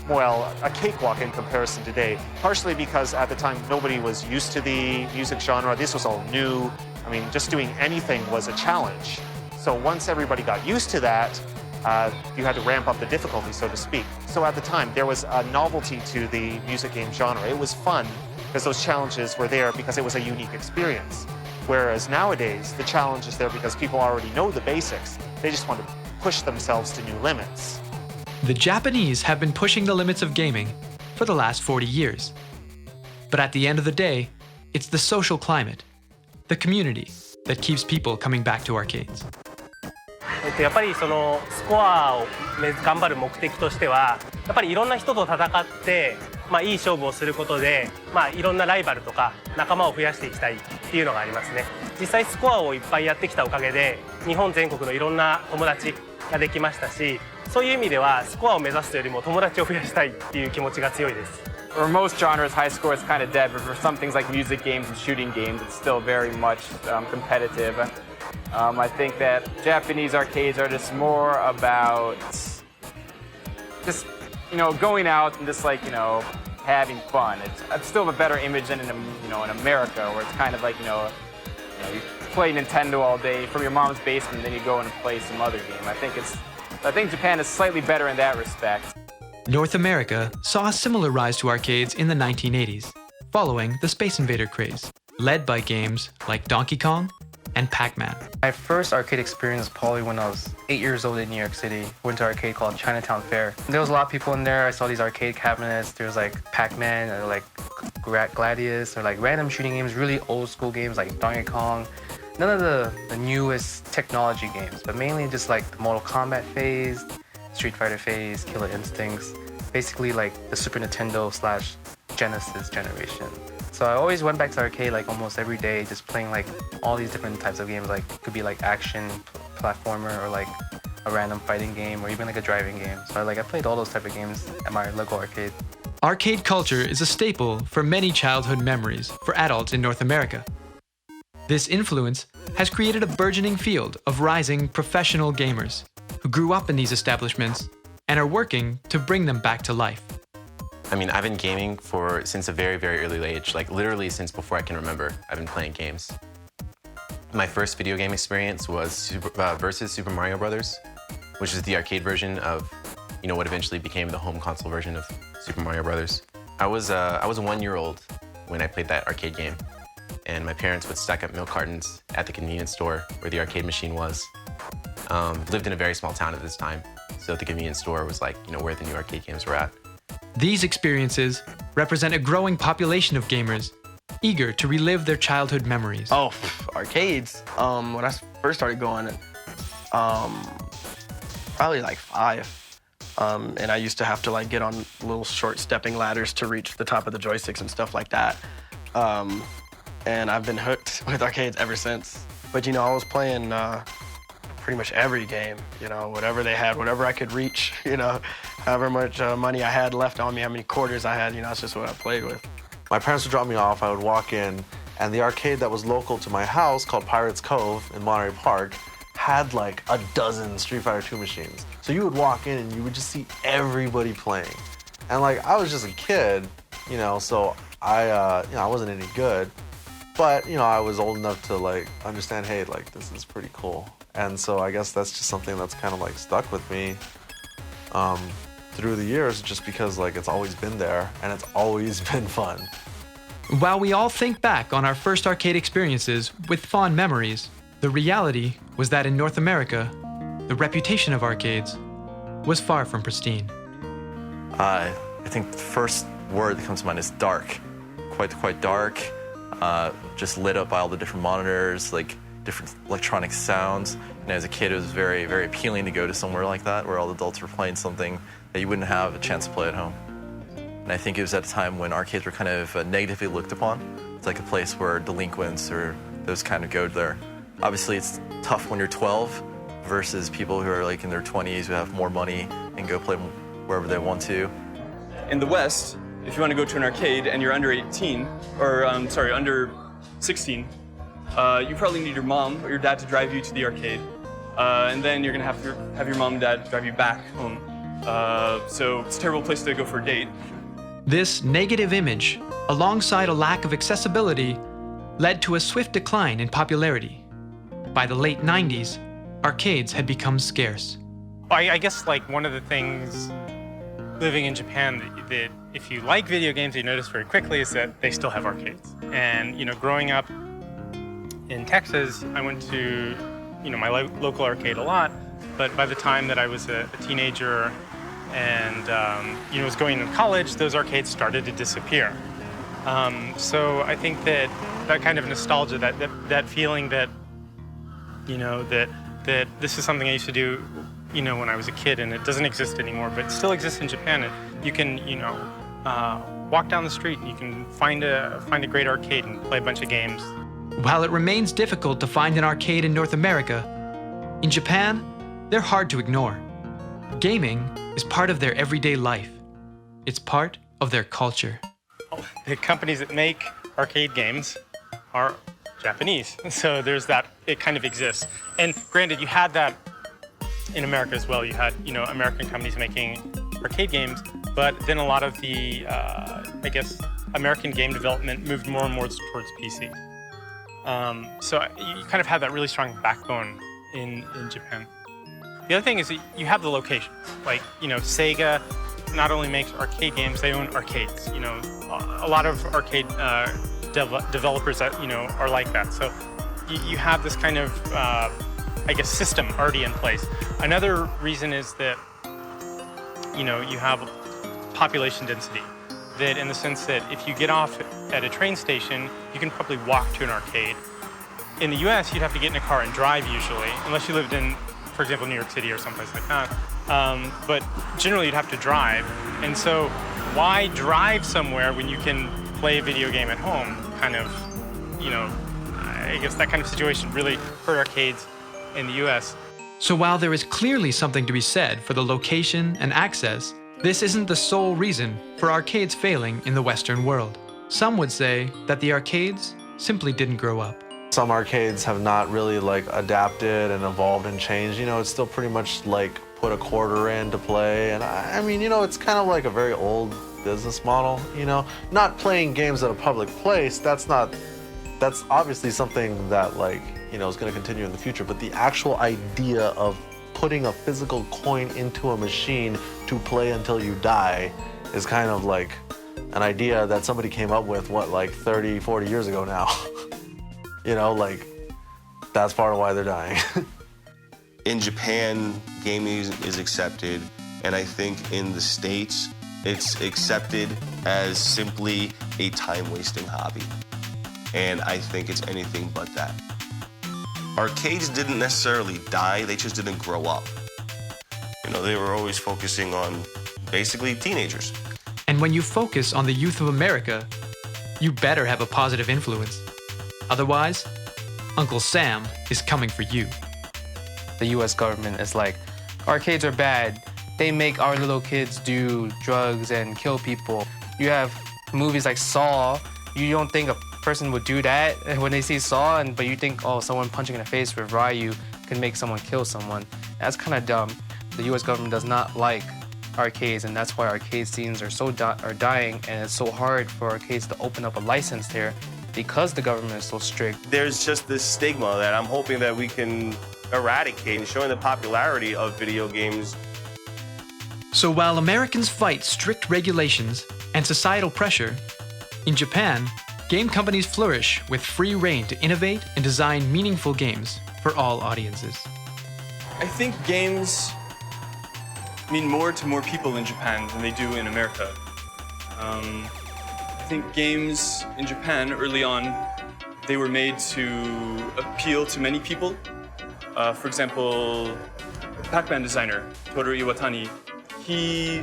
well, a cakewalk in comparison today, partially because at the time nobody was used to the music genre. This was all new. I mean, just doing anything was a challenge. So once everybody got used to that, you had to ramp up the difficulty, so to speak. So at the time, there was a novelty to the music game genre. It was fun because those challenges were there because it was a unique experience. Whereas nowadays, the challenge is there because people already know the basics. They just want to push themselves to new limits. The Japanese have been pushing the limits of gaming for the last 40 years. But at the end of the day, it's the social climate, the community, that keeps people coming back to arcades. やっぱりそのスコアを頑張る目的としてはやっぱりいろんな人と戦って、いい勝負をすることで、いろんなライバルとか仲間を増やしていきたいっていうのがありますね。実際スコアをいっぱいやってきたおかげで日本全国のいろんな友達ができましたし、そういう意味ではスコアを目指すよりも友達を増やしたいっていう気持ちが強いです。For most genres, high score is kind of dead, but for some things like music games and shooting games, it's still very much competitive. I think that Japanese arcades are just more about just, going out and just having fun. It's still a better image than in America, where it's kind of like, you play Nintendo all day from your mom's basement, then you go and play some other game. I think Japan is slightly better in that respect. North America saw a similar rise to arcades in the 1980s, following the Space Invader craze, led by games like Donkey Kong and Pac-Man. My first arcade experience was probably when I was 8 years old in New York City. Went to an arcade called Chinatown Fair. There was a lot of people in there. I saw these arcade cabinets. There was like Pac-Man or like Gladius or like random shooting games, really old school games like Donkey Kong. None of the newest technology games, but mainly just like the Mortal Kombat phase, Street Fighter phase, Killer Instincts, basically like the Super Nintendo / Genesis generation. So I always went back to arcade like almost every day, just playing like all these different types of games. Like it could be like action, platformer, or like a random fighting game, or even like a driving game. So I played all those type of games at my local arcade. Arcade culture is a staple for many childhood memories for adults in North America. This influence has created a burgeoning field of rising professional gamers who grew up in these establishments and are working to bring them back to life. I mean, I've been gaming since a very, very early age, like literally since before I can remember, I've been playing games. My first video game experience was versus Super Mario Brothers, which is the arcade version of, what eventually became the home console version of Super Mario Brothers. I was a 1-year-old when I played that arcade game, and my parents would stack up milk cartons at the convenience store where the arcade machine was. Lived in a very small town at this time, so the convenience store was like, where the new arcade games were at. These experiences represent a growing population of gamers eager to relive their childhood memories. Oh, arcades. When I first started going, probably like 5. And I used to have to get on little short stepping ladders to reach the top of the joysticks and stuff like that. And I've been hooked with arcades ever since. But I was playing pretty much every game, whatever they had, whatever I could reach, however much money I had left on me, how many quarters I had, that's just what I played with. My parents would drop me off, I would walk in, and the arcade that was local to my house, called Pirates Cove in Monterey Park, had like a dozen Street Fighter 2 machines. So you would walk in and you would just see everybody playing. And I was just a kid, so I wasn't any good. But, I was old enough to understand, hey, this is pretty cool. And so I guess that's just something that's kind of stuck with me through the years, just because it's always been there and it's always been fun. While we all think back on our first arcade experiences with fond memories, the reality was that in North America, the reputation of arcades was far from pristine. I think the first word that comes to mind is dark. Quite dark, just lit up by all the different monitors, different electronic sounds. And as a kid, it was very, very appealing to go to somewhere like that where all the adults were playing something that you wouldn't have a chance to play at home. And I think it was at a time when arcades were kind of negatively looked upon. It's like a place where delinquents or those kind of go there. Obviously, it's tough when you're 12 versus people who are in their 20s who have more money and go play wherever they want to. In the West, if you want to go to an arcade and you're under 18, or under 16, you probably need your mom or your dad to drive you to the arcade. And then you're gonna have your mom and dad drive you back home. So it's a terrible place to go for a date. This negative image, alongside a lack of accessibility, led to a swift decline in popularity. By the late 90s, arcades had become scarce. I guess like one of the things living in Japan that if you like video games, you notice very quickly is that they still have arcades. And growing up in Texas, I went to my local arcade a lot. But by the time that I was a teenager and was going to college, those arcades started to disappear. So I think that kind of nostalgia, that feeling that that this is something I used to do when I was a kid, and it doesn't exist anymore, but it still exists in Japan. And you can walk down the street and you can find a great arcade and play a bunch of games. While it remains difficult to find an arcade in North America, in Japan, they're hard to ignore. Gaming is part of their everyday life. It's part of their culture. The companies that make arcade games are Japanese, so there's that. It kind of exists. And granted, you had that in America as well. You had American companies making arcade games, but then a lot of the I guess American game development moved more and more towards PC. So you kind of have that really strong backbone in Japan. The other thing is that you have the locations. Like Sega not only makes arcade games, they own arcades. A lot of arcade developers that are like that. So you have this kind of I guess system already in place. Another reason is that you have population density. That in the sense that if you get off at a train station, you can probably walk to an arcade. In the US, you'd have to get in a car and drive usually, unless you lived in, for example, New York City or someplace like that. But generally, you'd have to drive. And so why drive somewhere when you can play a video game at home? Kind of, I guess that kind of situation really hurt arcades in the US. So while there is clearly something to be said for the location and access, this isn't the sole reason for arcades failing in the Western world. Some would say that the arcades simply didn't grow up. Some arcades have not really adapted and evolved and changed. It's still pretty much put a quarter in to play. And I mean, it's kind of like a very old business model, Not playing games at a public place, that's obviously something that is going to continue in the future. But the actual idea of putting a physical coin into a machine to play until you die is kind of an idea that somebody came up with, 30, 40 years ago now. That's part of why they're dying. In Japan, gaming is accepted, and I think in the States, it's accepted as simply a time-wasting hobby. And I think it's anything but that. Arcades didn't necessarily die, they just didn't grow up. They were always focusing on basically teenagers. And when you focus on the youth of America, you better have a positive influence. Otherwise, Uncle Sam is coming for you. The US government is like, arcades are bad. They make our little kids do drugs and kill people. You have movies like Saw. You don't think a person would do that when they see Saw, but you think, oh, someone punching in the face with Ryu can make someone kill someone. That's kind of dumb. The US government does not like arcades, and that's why arcade scenes are dying, and it's so hard for arcades to open up a license there because the government is so strict. There's just this stigma that I'm hoping that we can eradicate and showing the popularity of video games. So while Americans fight strict regulations and societal pressure, in Japan, game companies flourish with free rein to innovate and design meaningful games for all audiences. I think games mean more to more people in Japan than they do in America. I think games in Japan early on, they were made to appeal to many people. For example, Pac-Man designer, Toru Iwatani, he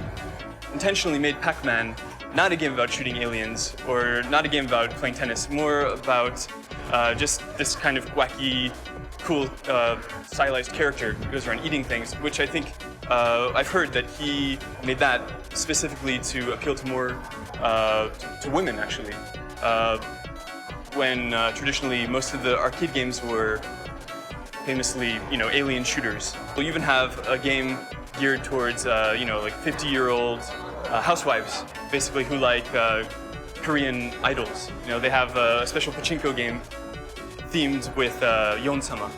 intentionally made Pac-Man not a game about shooting aliens or not a game about playing tennis, more about just this kind of wacky, cool, stylized character who goes around eating things, which I think I've heard that he made that specifically to appeal to more to women, actually. When traditionally most of the arcade games were famously, alien shooters. You even have a game geared towards, like 50-year-old housewives, basically, who like Korean idols. They have a special pachinko game themed with Yon-sama.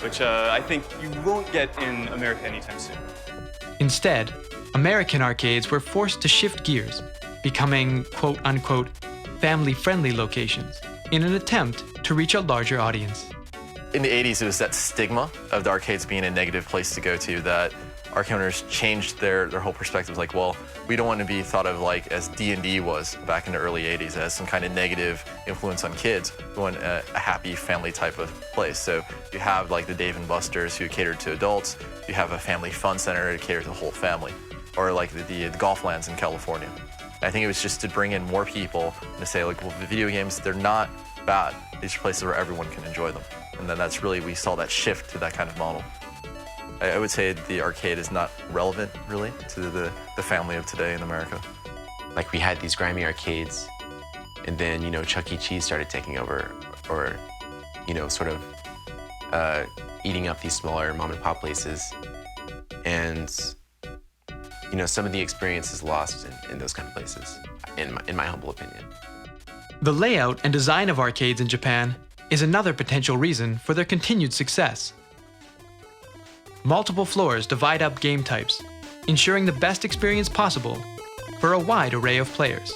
which I think you won't get in America anytime soon. Instead, American arcades were forced to shift gears, becoming quote-unquote family-friendly locations in an attempt to reach a larger audience. In the 80s, it was that stigma of the arcades being a negative place to go to that arcade owners changed their whole perspective. Like, well, we don't want to be thought of like as D&D was back in the early 80s as some kind of negative influence on kids. We want a happy family type of place. So you have like the Dave & Buster's who catered to adults. You have a family fun center to cater to the whole family. Or like the golf lands in California. I think it was just to bring in more people and to say like, well, the video games, they're not bad. These are places where everyone can enjoy them. And then that's really, we saw that shift to that kind of model. I would say the arcade is not relevant, really, to the family of today in America. Like, we had these grimy arcades, and then, you know, Chuck E. Cheese started taking over, or, you know, sort of eating up these smaller mom-and-pop places. And, you know, some of the experience is lost in those kind of places, in my humble opinion. The layout and design of arcades in Japan is another potential reason for their continued success. Multiple floors divide up game types, ensuring the best experience possible for a wide array of players.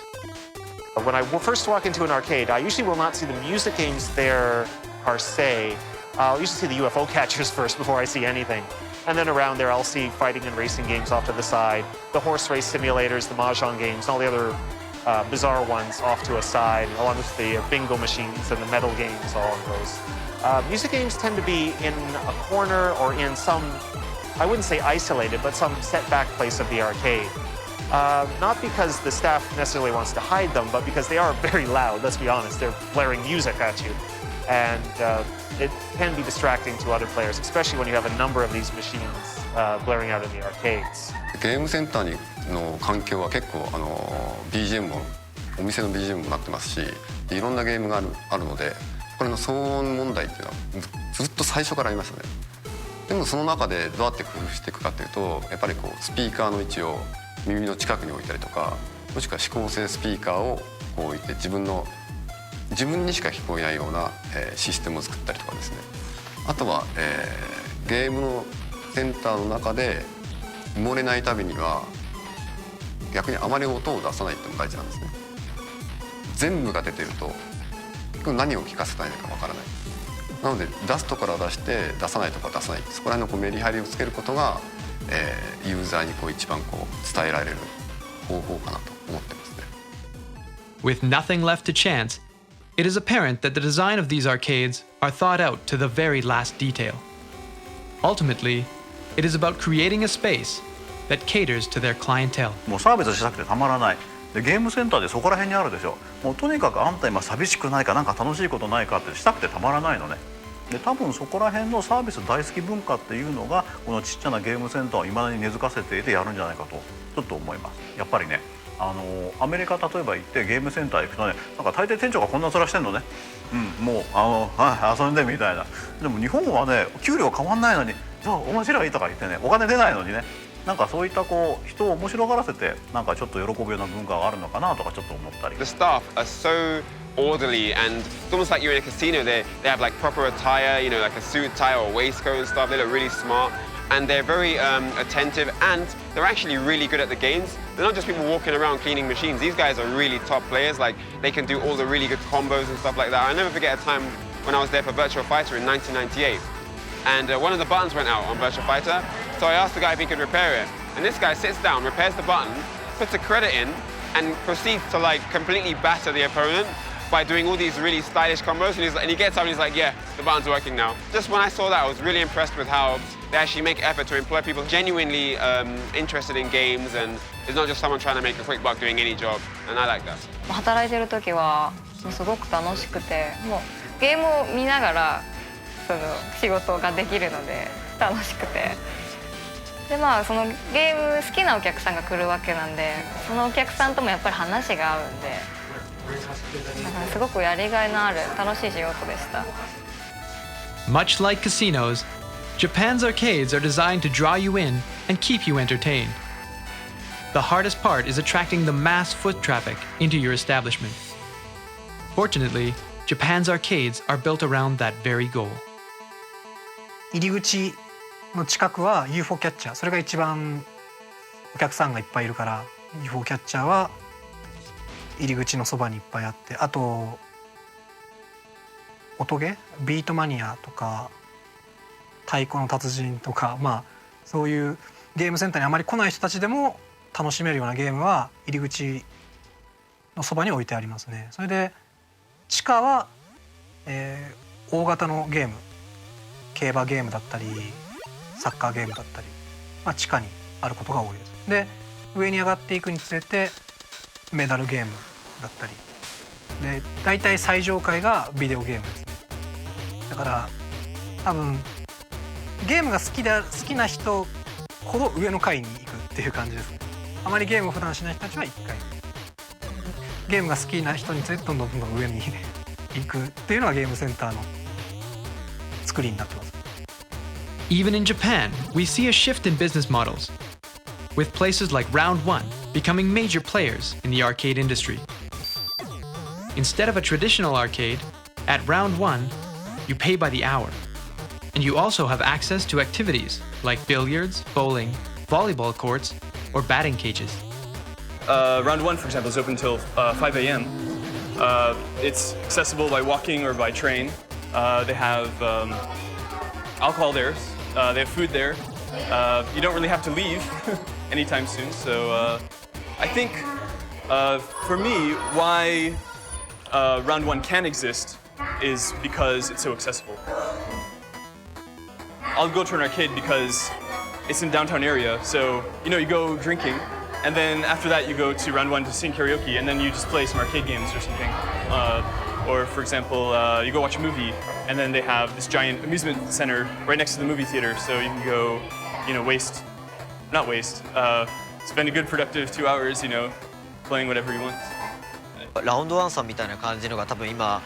When I first walk into an arcade, I usually will not see the music games there per se. I'll usually see the UFO catchers first before I see anything. And then around there, I'll see fighting and racing games off to the side, the horse race simulators, the mahjong games, all the other bizarre ones off to a side, along with the bingo machines and the metal games, all of those. Music games tend to be in a corner or in some, I wouldn't say isolated, but some set back place of the arcade. Not because the staff necessarily wants to hide them, but because they are very loud, let's be honest. They're blaring music at you. And it can be distracting to other players, especially when you have a number of these machines blaring out in the arcades. ゲームセンターの環境は結構BGM もお店の BGM もなってますし、いろんなゲームがあるので、これの騒音問題っていうのはずっと最初からありましたね。でもその中でどうやって工夫していくかっていうと、やっぱりこうスピーカーの位置を耳の近くに置いたりとか、もしくは指向性スピーカーをこう置いて自分にしか聞こえないようなシステムを作ったりとかですね。あとはゲームのセンターの中で埋もれないためには逆にあまり音を出さないっていうのが大事なんですね。全部が出てると何を聞かせたいのかわからない。なので出すところは出して出さないところは出さない。そこら辺のメリハリをつけることが、ユーザーに一番伝えられる方法かなと思ってますね。With nothing left to chance, it is apparent that the design of these arcades are thought out to the very last detail. Ultimately, it is about creating a space that caters to their clientele. もうサービスしたくてたまらない。でゲームセンターでそこら辺にあるでしょ。もうとにかくあんた今寂しくないかなんか楽しいことないかってしたくてたまらないのね。で多分そこら辺のサービス大好き文化っていうのがこのちっちゃなゲームセンターをいまだに根付かせていてやるんじゃないかとちょっと思います。やっぱりねアメリカ例えば行ってゲームセンター行くとねなんか大抵店長がこんな面してんのね。もう遊んでみたいな。でも日本はね給料変わんないのに面白いとか言ってねお金出ないのにね。なんかそういった人を面白がらせてなんかちょっと喜ぶような文化があるのかなとかちょっと思ったり。 The staff are so orderly and it's almost like you're in a casino. They have like proper attire, you know, like a suit, tie or waistcoat and stuff. They look really smart and they're very attentive and they're actually really good at the games. They're not just people walking around cleaning machines. These guys are really top players. Like they can do all the really good combos and stuff like that. I never forget a time when I was there for Virtua Fighter in 1998. And one of the buttons went out on Virtua Fighter, so I asked the guy if he could repair it. And this guy sits down, repairs the button, puts a credit in, and proceeds to like completely batter the opponent by doing all these really stylish combos. And he gets up and he's like, yeah, the button's working now. Just when I saw that, I was really impressed with how they actually make effort to employ people genuinely interested in games, and it's not just someone trying to make a quick buck doing any job. And I like that. 働いてる時はすごく楽しくて、もうゲームを見ながら仕事ができるので楽しくて、でそのゲーム好きなお客さんが来るわけなんで、そのお客さんともやっぱり話が合うんで、だからすごくやりがいのある楽しい仕事でした。 Much like casinos, Japan's arcades are designed to draw you in and keep you entertained. The hardest part is attracting the mass foot traffic into your establishment. Fortunately, Japan's arcades are built around that very goal. 入り口の近くは UFO キャッチャー、それが一番お客さんがいっぱいいるから UFO キャッチャーは入り口のそばにいっぱいあって、あと音ゲービートマニアとか太鼓の達人とか、まあそういうゲームセンターにあまり来ない人たちでも楽しめるようなゲームは入り口のそばに置いてありますね。それで地下は、大型のゲーム、競馬ゲームだったりサッカーゲームだったり、まあ、地下にあることが多いです。で上に上がっていくにつれてメダルゲームだったりで、大体最上階がビデオゲームですね。だから多分ゲームが好きな人ほど上の階に行くっていう感じですね。あまりゲームを普段しない人たちは1階、ゲームが好きな人につれてどんどん上に行くっていうのがゲームセンターの作りになってます。Even in Japan, we see a shift in business models, with places like Round 1 becoming major players in the arcade industry. Instead of a traditional arcade, at Round 1, you pay by the hour. And you also have access to activities like billiards, bowling, volleyball courts, or batting cages. Round 1, for example, is open until 5 a.m. It's accessible by walking or by train. They have alcohol there. They have food there. You don't really have to leave anytime soon. So I think for me, why Round 1 can exist is because it's so accessible. I'll go to an arcade because it's in a downtown area. So, you go drinking, and then after that you go to Round 1 to sing karaoke, and then you just play some arcade games or something. Or for example, you go watch a movie, and then they have this giant amusement center right next to the movie theater, so you can go, spend a good productive 2 hours, playing whatever you want. ラウンドワンさんみたいな感じのが多分今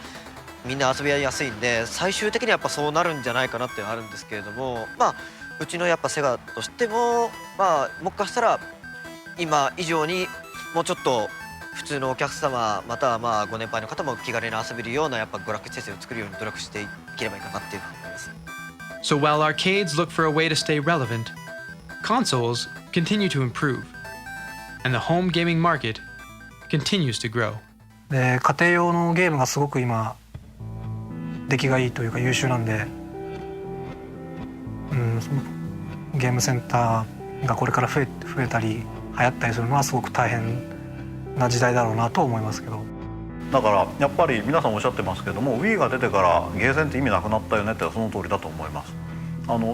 みんな遊びやすいんで、最終的にはやっぱそうなるんじゃないかなっていうのはあるんですけれども、まあうちのやっぱセガとしても、まあもしかしたら今以上にもうちょっと普通のお客様またはまあご年配の方も気軽に遊べるようなやっぱ娯楽施設を作るように努力していければいいかなっていうふうに思います。So while arcades look for a way to stay relevant, consoles continue to improve, and the home gaming market continues to grow. で家庭用のゲームがすごく今出来がいいというか優秀なんで、ゲームセンターがこれから増えたり流行ったりするのはすごく大変な時代だろうなと思いますけど。だからやっぱり皆さんおっしゃってますけども Wii が出てからゲーセンって意味なくなったよねってその通りだと思います。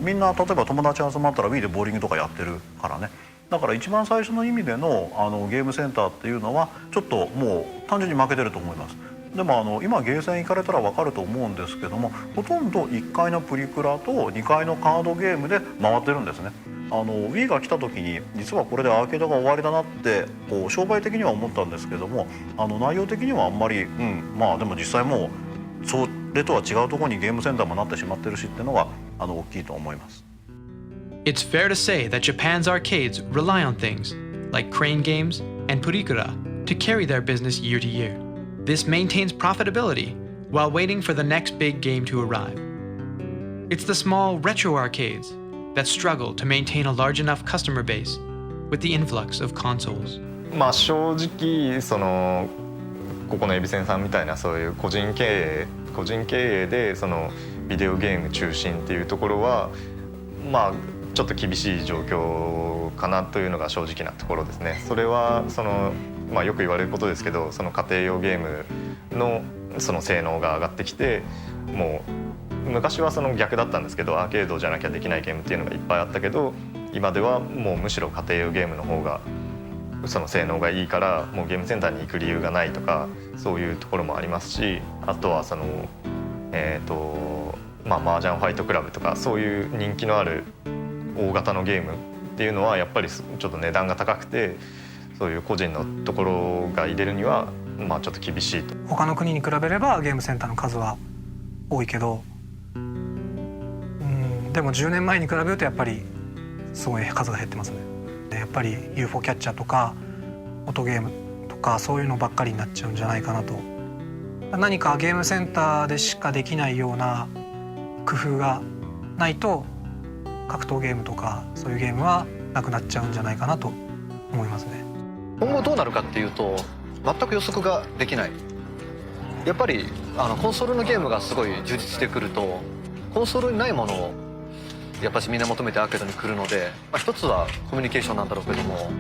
みんな例えば友達集まったら Wii でボーリングとかやってるからね。だから一番最初の意味でのゲームセンターっていうのはちょっともう単純に負けてると思います。でも今ゲーセン行かれたら分かると思うんですけども、ほとんど1階のプリクラと2階のカードゲームで回ってるんですね。Wii が来た時に実はこれでアーケードが終わりだなってこう商売的には思ったんですけども、内容的にはあんまり、まあでも実際もうそれとは違うところにゲームセンターもなってしまってるしっていうのが大きいと思います。It's fair to say that Japan's arcades rely on things like crane games and purikura to carry their business year to year. This maintains profitability while waiting for the next big game to arrive. It's the small retro arcades that struggle to maintain a large enough customer base with the influx of consoles. まあ正直ここのエビセンさんみたいなそういう個人経営でビデオゲーム中心っていうところはまあちょっと厳しい状況かなというのが正直なところですね。それはまあよく言われることですけど、家庭用ゲームの性能が上がってきて、もう昔は逆だったんですけど、アーケードじゃなきゃできないゲームっていうのがいっぱいあったけど、今ではもうむしろ家庭用ゲームの方が性能がいいからもうゲームセンターに行く理由がないとか、そういうところもありますし、あとはまあ麻雀ファイトクラブとかそういう人気のある大型のゲームっていうのはやっぱりちょっと値段が高くて、そういう個人のところが入れるにはまあちょっと厳しいと。他の国に比べればゲームセンターの数は多いけど、でも10年前に比べるとやっぱりすごい数が減ってますね。でやっぱり UFO キャッチャーとか音ゲームとかそういうのばっかりになっちゃうんじゃないかなと。何かゲームセンターでしかできないような工夫がないと格闘ゲームとかそういうゲームはなくなっちゃうんじゃないかなと思いますね。今後どうなるかっていうと全く予測ができない。やっぱりコンソールのゲームがすごい充実してくるとコンソールにないものをやっぱしみんな求めてアーケードに来るので、一つはコミュニケーションなんだろうけども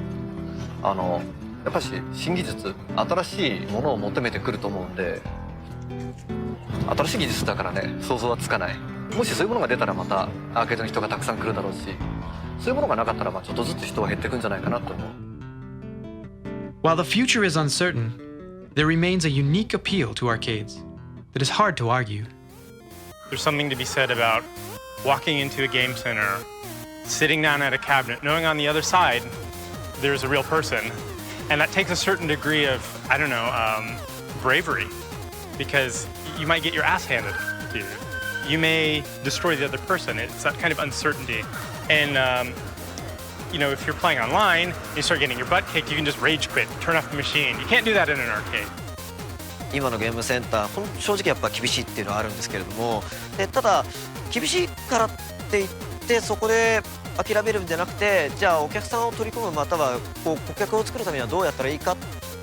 やっぱし新技術新しいものを求めてくると思うんで、新しい技術だからね想像はつかない。もしそういうものが出たらまたアーケードに人がたくさん来るだろうし、そういうものがなかったらちょっとずつ人は減っていくんじゃないかなと思う。 While the future is uncertain, there remains a unique appeal to arcades that is hard to argue. There's something to be said about walking into a game center, sitting down at a cabinet, knowing on the other side there's a real person. And that takes a certain degree of, I don't know, bravery, because you might get your ass handed to you. You may destroy the other person. It's that kind of uncertainty. And if you're playing online, you start getting your butt kicked, you can just rage quit, turn off the machine. You can't do that in an arcade. 今のゲームセンター正直やっぱ厳しいっていうのはあるんですけれども、ただ厳しいからって言ってそこで諦めるんじゃなくて、じゃあお客さんを取り込むまたは顧客を作るためにはどうやったらいいかっ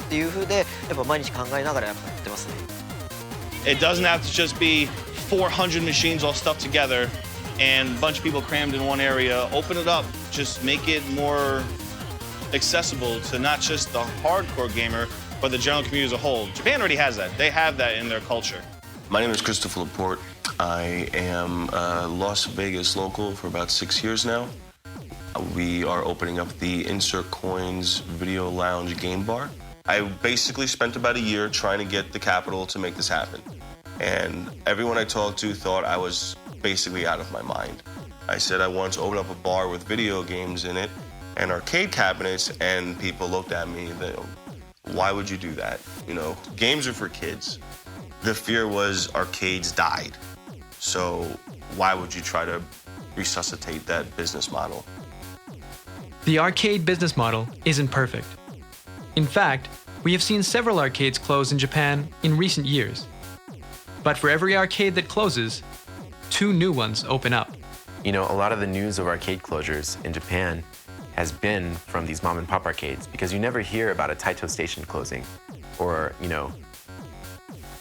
ていう風でやっぱ毎日考えながらやってますね。 It doesn't have to just be 400 machines all stuck together and a bunch of people crammed in one area. Open it up, just make it more accessible to not just the hardcore gamer, but the general community as a whole. Japan already has that. They have that in their culture. My name is Christopher Laporte. I am a Las Vegas local for about 6 years now. We are opening up the Insert Coins Video Lounge Game Bar. I basically spent about a year trying to get the capital to make this happen. And everyone I talked to thought I was basically out of my mind. I said I wanted to open up a bar with video games in it and arcade cabinets, and people looked at me, why would you do that? Games are for kids. The fear was arcades died. So why would you try to resuscitate that business model? The arcade business model isn't perfect. In fact, we have seen several arcades close in Japan in recent years. But for every arcade that closes, 2 new ones open up. A lot of the news of arcade closures in Japan has been from these mom and pop arcades, because you never hear about a Taito station closing or,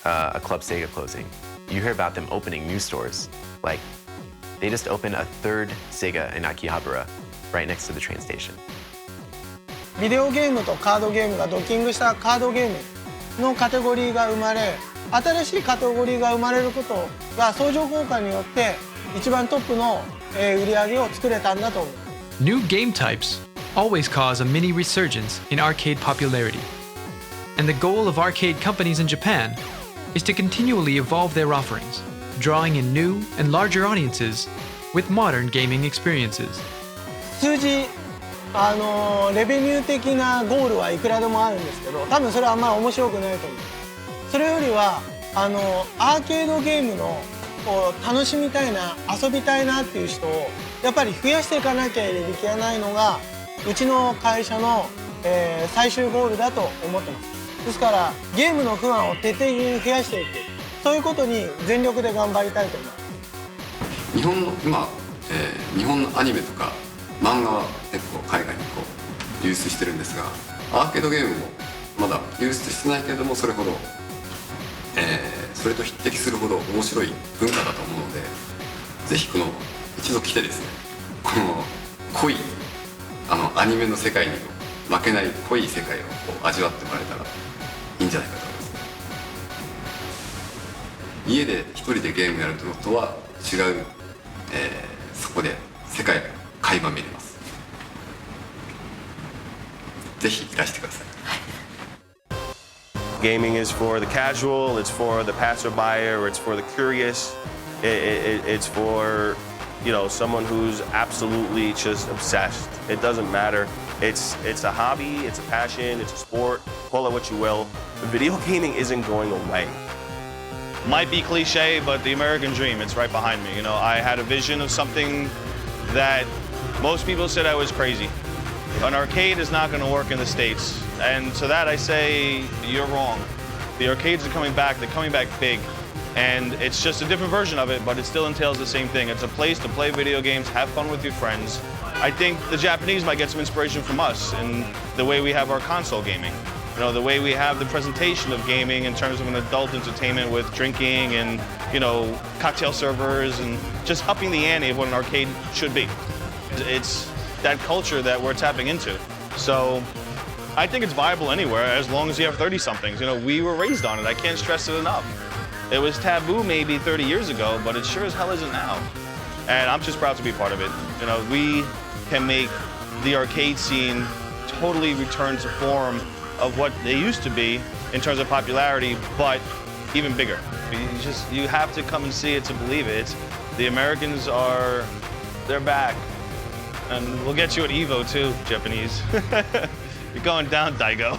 a Club Sega closing. You hear about them opening new stores. Like, they just opened a 3rd Sega in Akihabara right next to the train station. ビデオゲームとカードゲームがドッキングしたカードゲームのカテゴリーが生まれ、新しいカテゴリーが生まれることが相乗効果によって一番トップの売り上げを作れたんだと思う。New game types always cause a mini resurgence in arcade popularity. And the goal of arcade companies in Japan is to continually evolve their offerings, drawing in new and larger audiences with modern gaming experiences. 数字レベニュー的なゴールはいくらでもあるんですけど、多分それはあんまり面白くないと思う。それよりはアーケードゲームの楽しみたいな、遊びたいなっていう人をやっぱり増やしていかなきゃいけないのがうちの会社の、最終ゴールだと思ってます。ですからゲームのファンを徹底的に増やしていく、そういうことに全力で頑張りたいと思います。日本の今、日本のアニメとか漫画は結構海外に流出してるんですが、アーケードゲームもまだ流出してないけれどもそれほど、それと匹敵するほど面白い文化だと思うので、ぜひ一度来てですね、この濃いアニメの世界に負けない濃い世界を味わってもらえたらいいんじゃないかと思いますね。家で一人でゲームやるのとは違う、そこで世界が垣間見れます。ぜひいらしてください。Gaming is for the casual, it's for the passerby, or it's for the curious. It's for, someone who's absolutely just obsessed. It doesn't matter. It's a hobby, it's a passion, it's a sport, call it what you will. Video gaming isn't going away. Might be cliche, but the American dream, it's right behind me. I had a vision of something that most people said I was crazy. An arcade is not going to work in the States. And to that I say, you're wrong. The arcades are coming back, they're coming back big. And it's just a different version of it, but it still entails the same thing. It's a place to play video games, have fun with your friends. I think the Japanese might get some inspiration from us in the way we have our console gaming. You know, the way we have the presentation of gaming in terms of an adult entertainment with drinking and, you know, cocktail servers and just upping the ante of what an arcade should be. It's that culture that we're tapping into. So I think it's viable anywhere as long as you have 30-somethings. You know, we were raised on it. I can't stress it enough. It was taboo maybe 30 years ago, but it sure as hell isn't now. And I'm just proud to be part of it. You know, we can make the arcade scene totally return to form of what they used to be in terms of popularity, but even bigger. You have to come and see it to believe it. The Americans they're back. And we'll get you at Evo too, Japanese. You're going down, Daigo.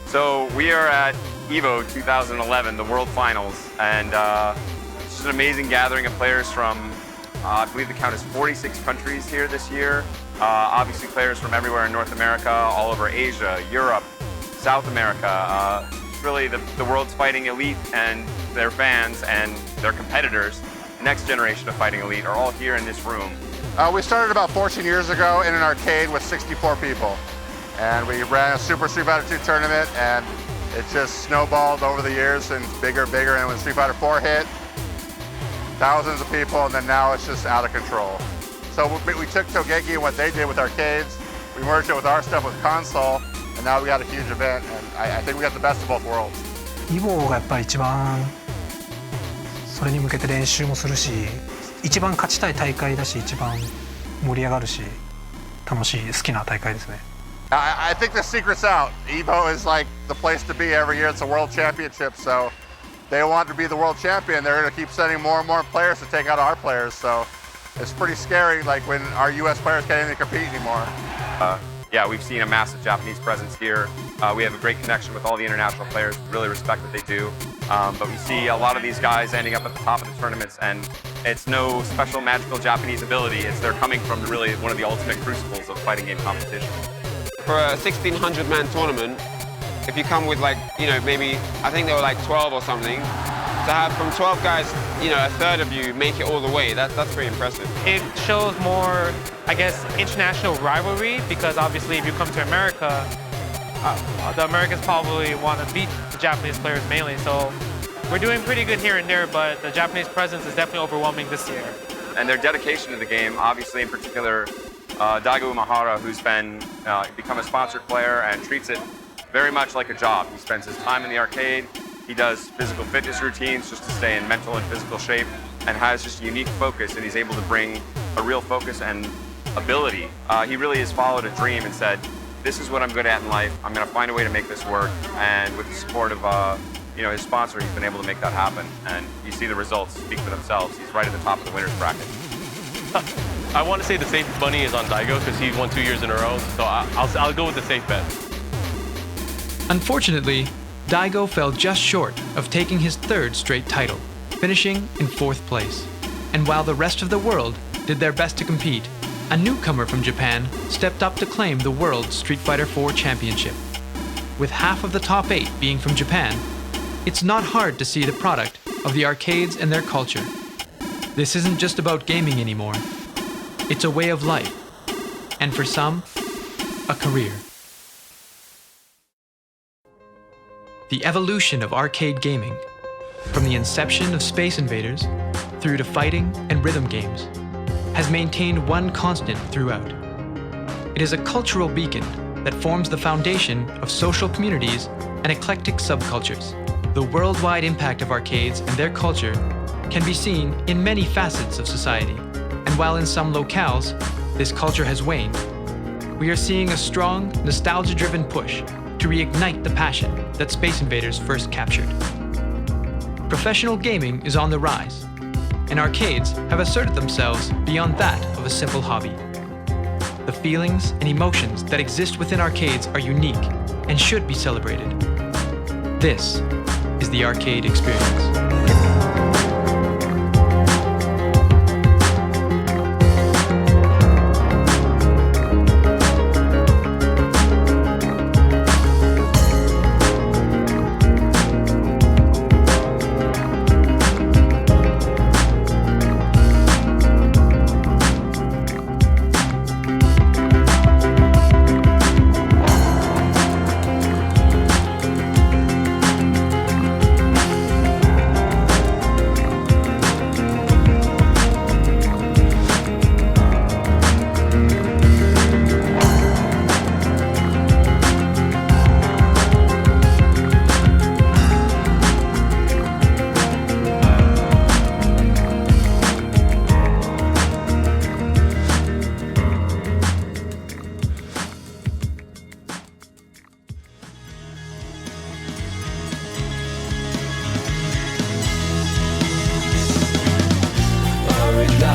So we are at Evo 2011, the World Finals, and it's just an amazing gathering of players from, I believe the count is 46 countries here this year. Obviously players from everywhere in North America, all over Asia, Europe, South America. Really the world's fighting elite and their fans and their competitors, the next generation of fighting elite, are all here in this room. We started about 14 years ago in an arcade with 64 people. And we ran a Super Street Fighter 2 tournament, and it just snowballed over the years and bigger, and when Street Fighter 4 hit, thousands of people, and then now it's just out of control. So we took Togeki and what they did with arcades, we merged it with our stuff with console, and now we got a huge event, and I think we got the best of both worlds. EVO がやっぱり一番それに向けて練習もするし、一番勝ちたい大会だし、一番盛り上がるし、楽しい、好きな大会ですね。I think the secret's out. EVO is like the place to be every year. It's a world championship, so they want to be the world champion. They're going to keep sending more and more players to take out our players, so it's pretty scary, like when our U.S. players can't even compete anymore. Yeah, we've seen a massive Japanese presence here. We have a great connection with all the international players. We really respect what they do. But we see a lot of these guys ending up at the top of the tournaments, and it's no special magical Japanese ability. They're coming from really one of the ultimate crucibles of fighting game competition. For a 1,600-man tournament, if you come with like, you know, maybe, I think there were like 12 or something, to have from 12 guys, you know, a third of you make it all the way, that's pretty impressive. It shows more, I guess, international rivalry, because obviously if you come to America, the Americans probably want to beat the Japanese players mainly, so we're doing pretty good here and there, but the Japanese presence is definitely overwhelming this year. And their dedication to the game, obviously in particular, Daigo Umehara, who's become a sponsored player and treats it very much like a job. He spends his time in the arcade, he does physical fitness routines just to stay in mental and physical shape, and has just a unique focus, and he's able to bring a real focus and ability. He really has followed a dream and said, this is what I'm good at in life, I'm going to find a way to make this work, and with the support of his sponsor, he's been able to make that happen, and you see the results speak for themselves. He's right at the top of the winner's bracket. I want to say the safe money is on Daigo because he won 2 years in a row, so I'll go with the safe bet. Unfortunately, Daigo fell just short of taking his third straight title, finishing in 4th place. And while the rest of the world did their best to compete, a newcomer from Japan stepped up to claim the World Street Fighter 4 Championship. With half of the top 8 being from Japan, it's not hard to see the product of the arcades and their culture. This isn't just about gaming anymore. It's a way of life, and for some, a career. The evolution of arcade gaming, from the inception of Space Invaders through to fighting and rhythm games, has maintained one constant throughout. It is a cultural beacon that forms the foundation of social communities and eclectic subcultures. The worldwide impact of arcades and their culture can be seen in many facets of society. And while in some locales, this culture has waned, we are seeing a strong, nostalgia-driven push to reignite the passion that Space Invaders first captured. Professional gaming is on the rise, and arcades have asserted themselves beyond that of a simple hobby. The feelings and emotions that exist within arcades are unique and should be celebrated. This is the arcade experience.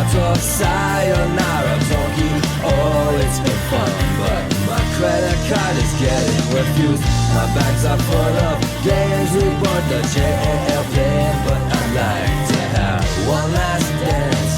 arigato, sayonara, Toki. Oh, it's been fun, but my credit card is getting refused. My bags are full of games we bought the JL playing, but I'd like to have one last dance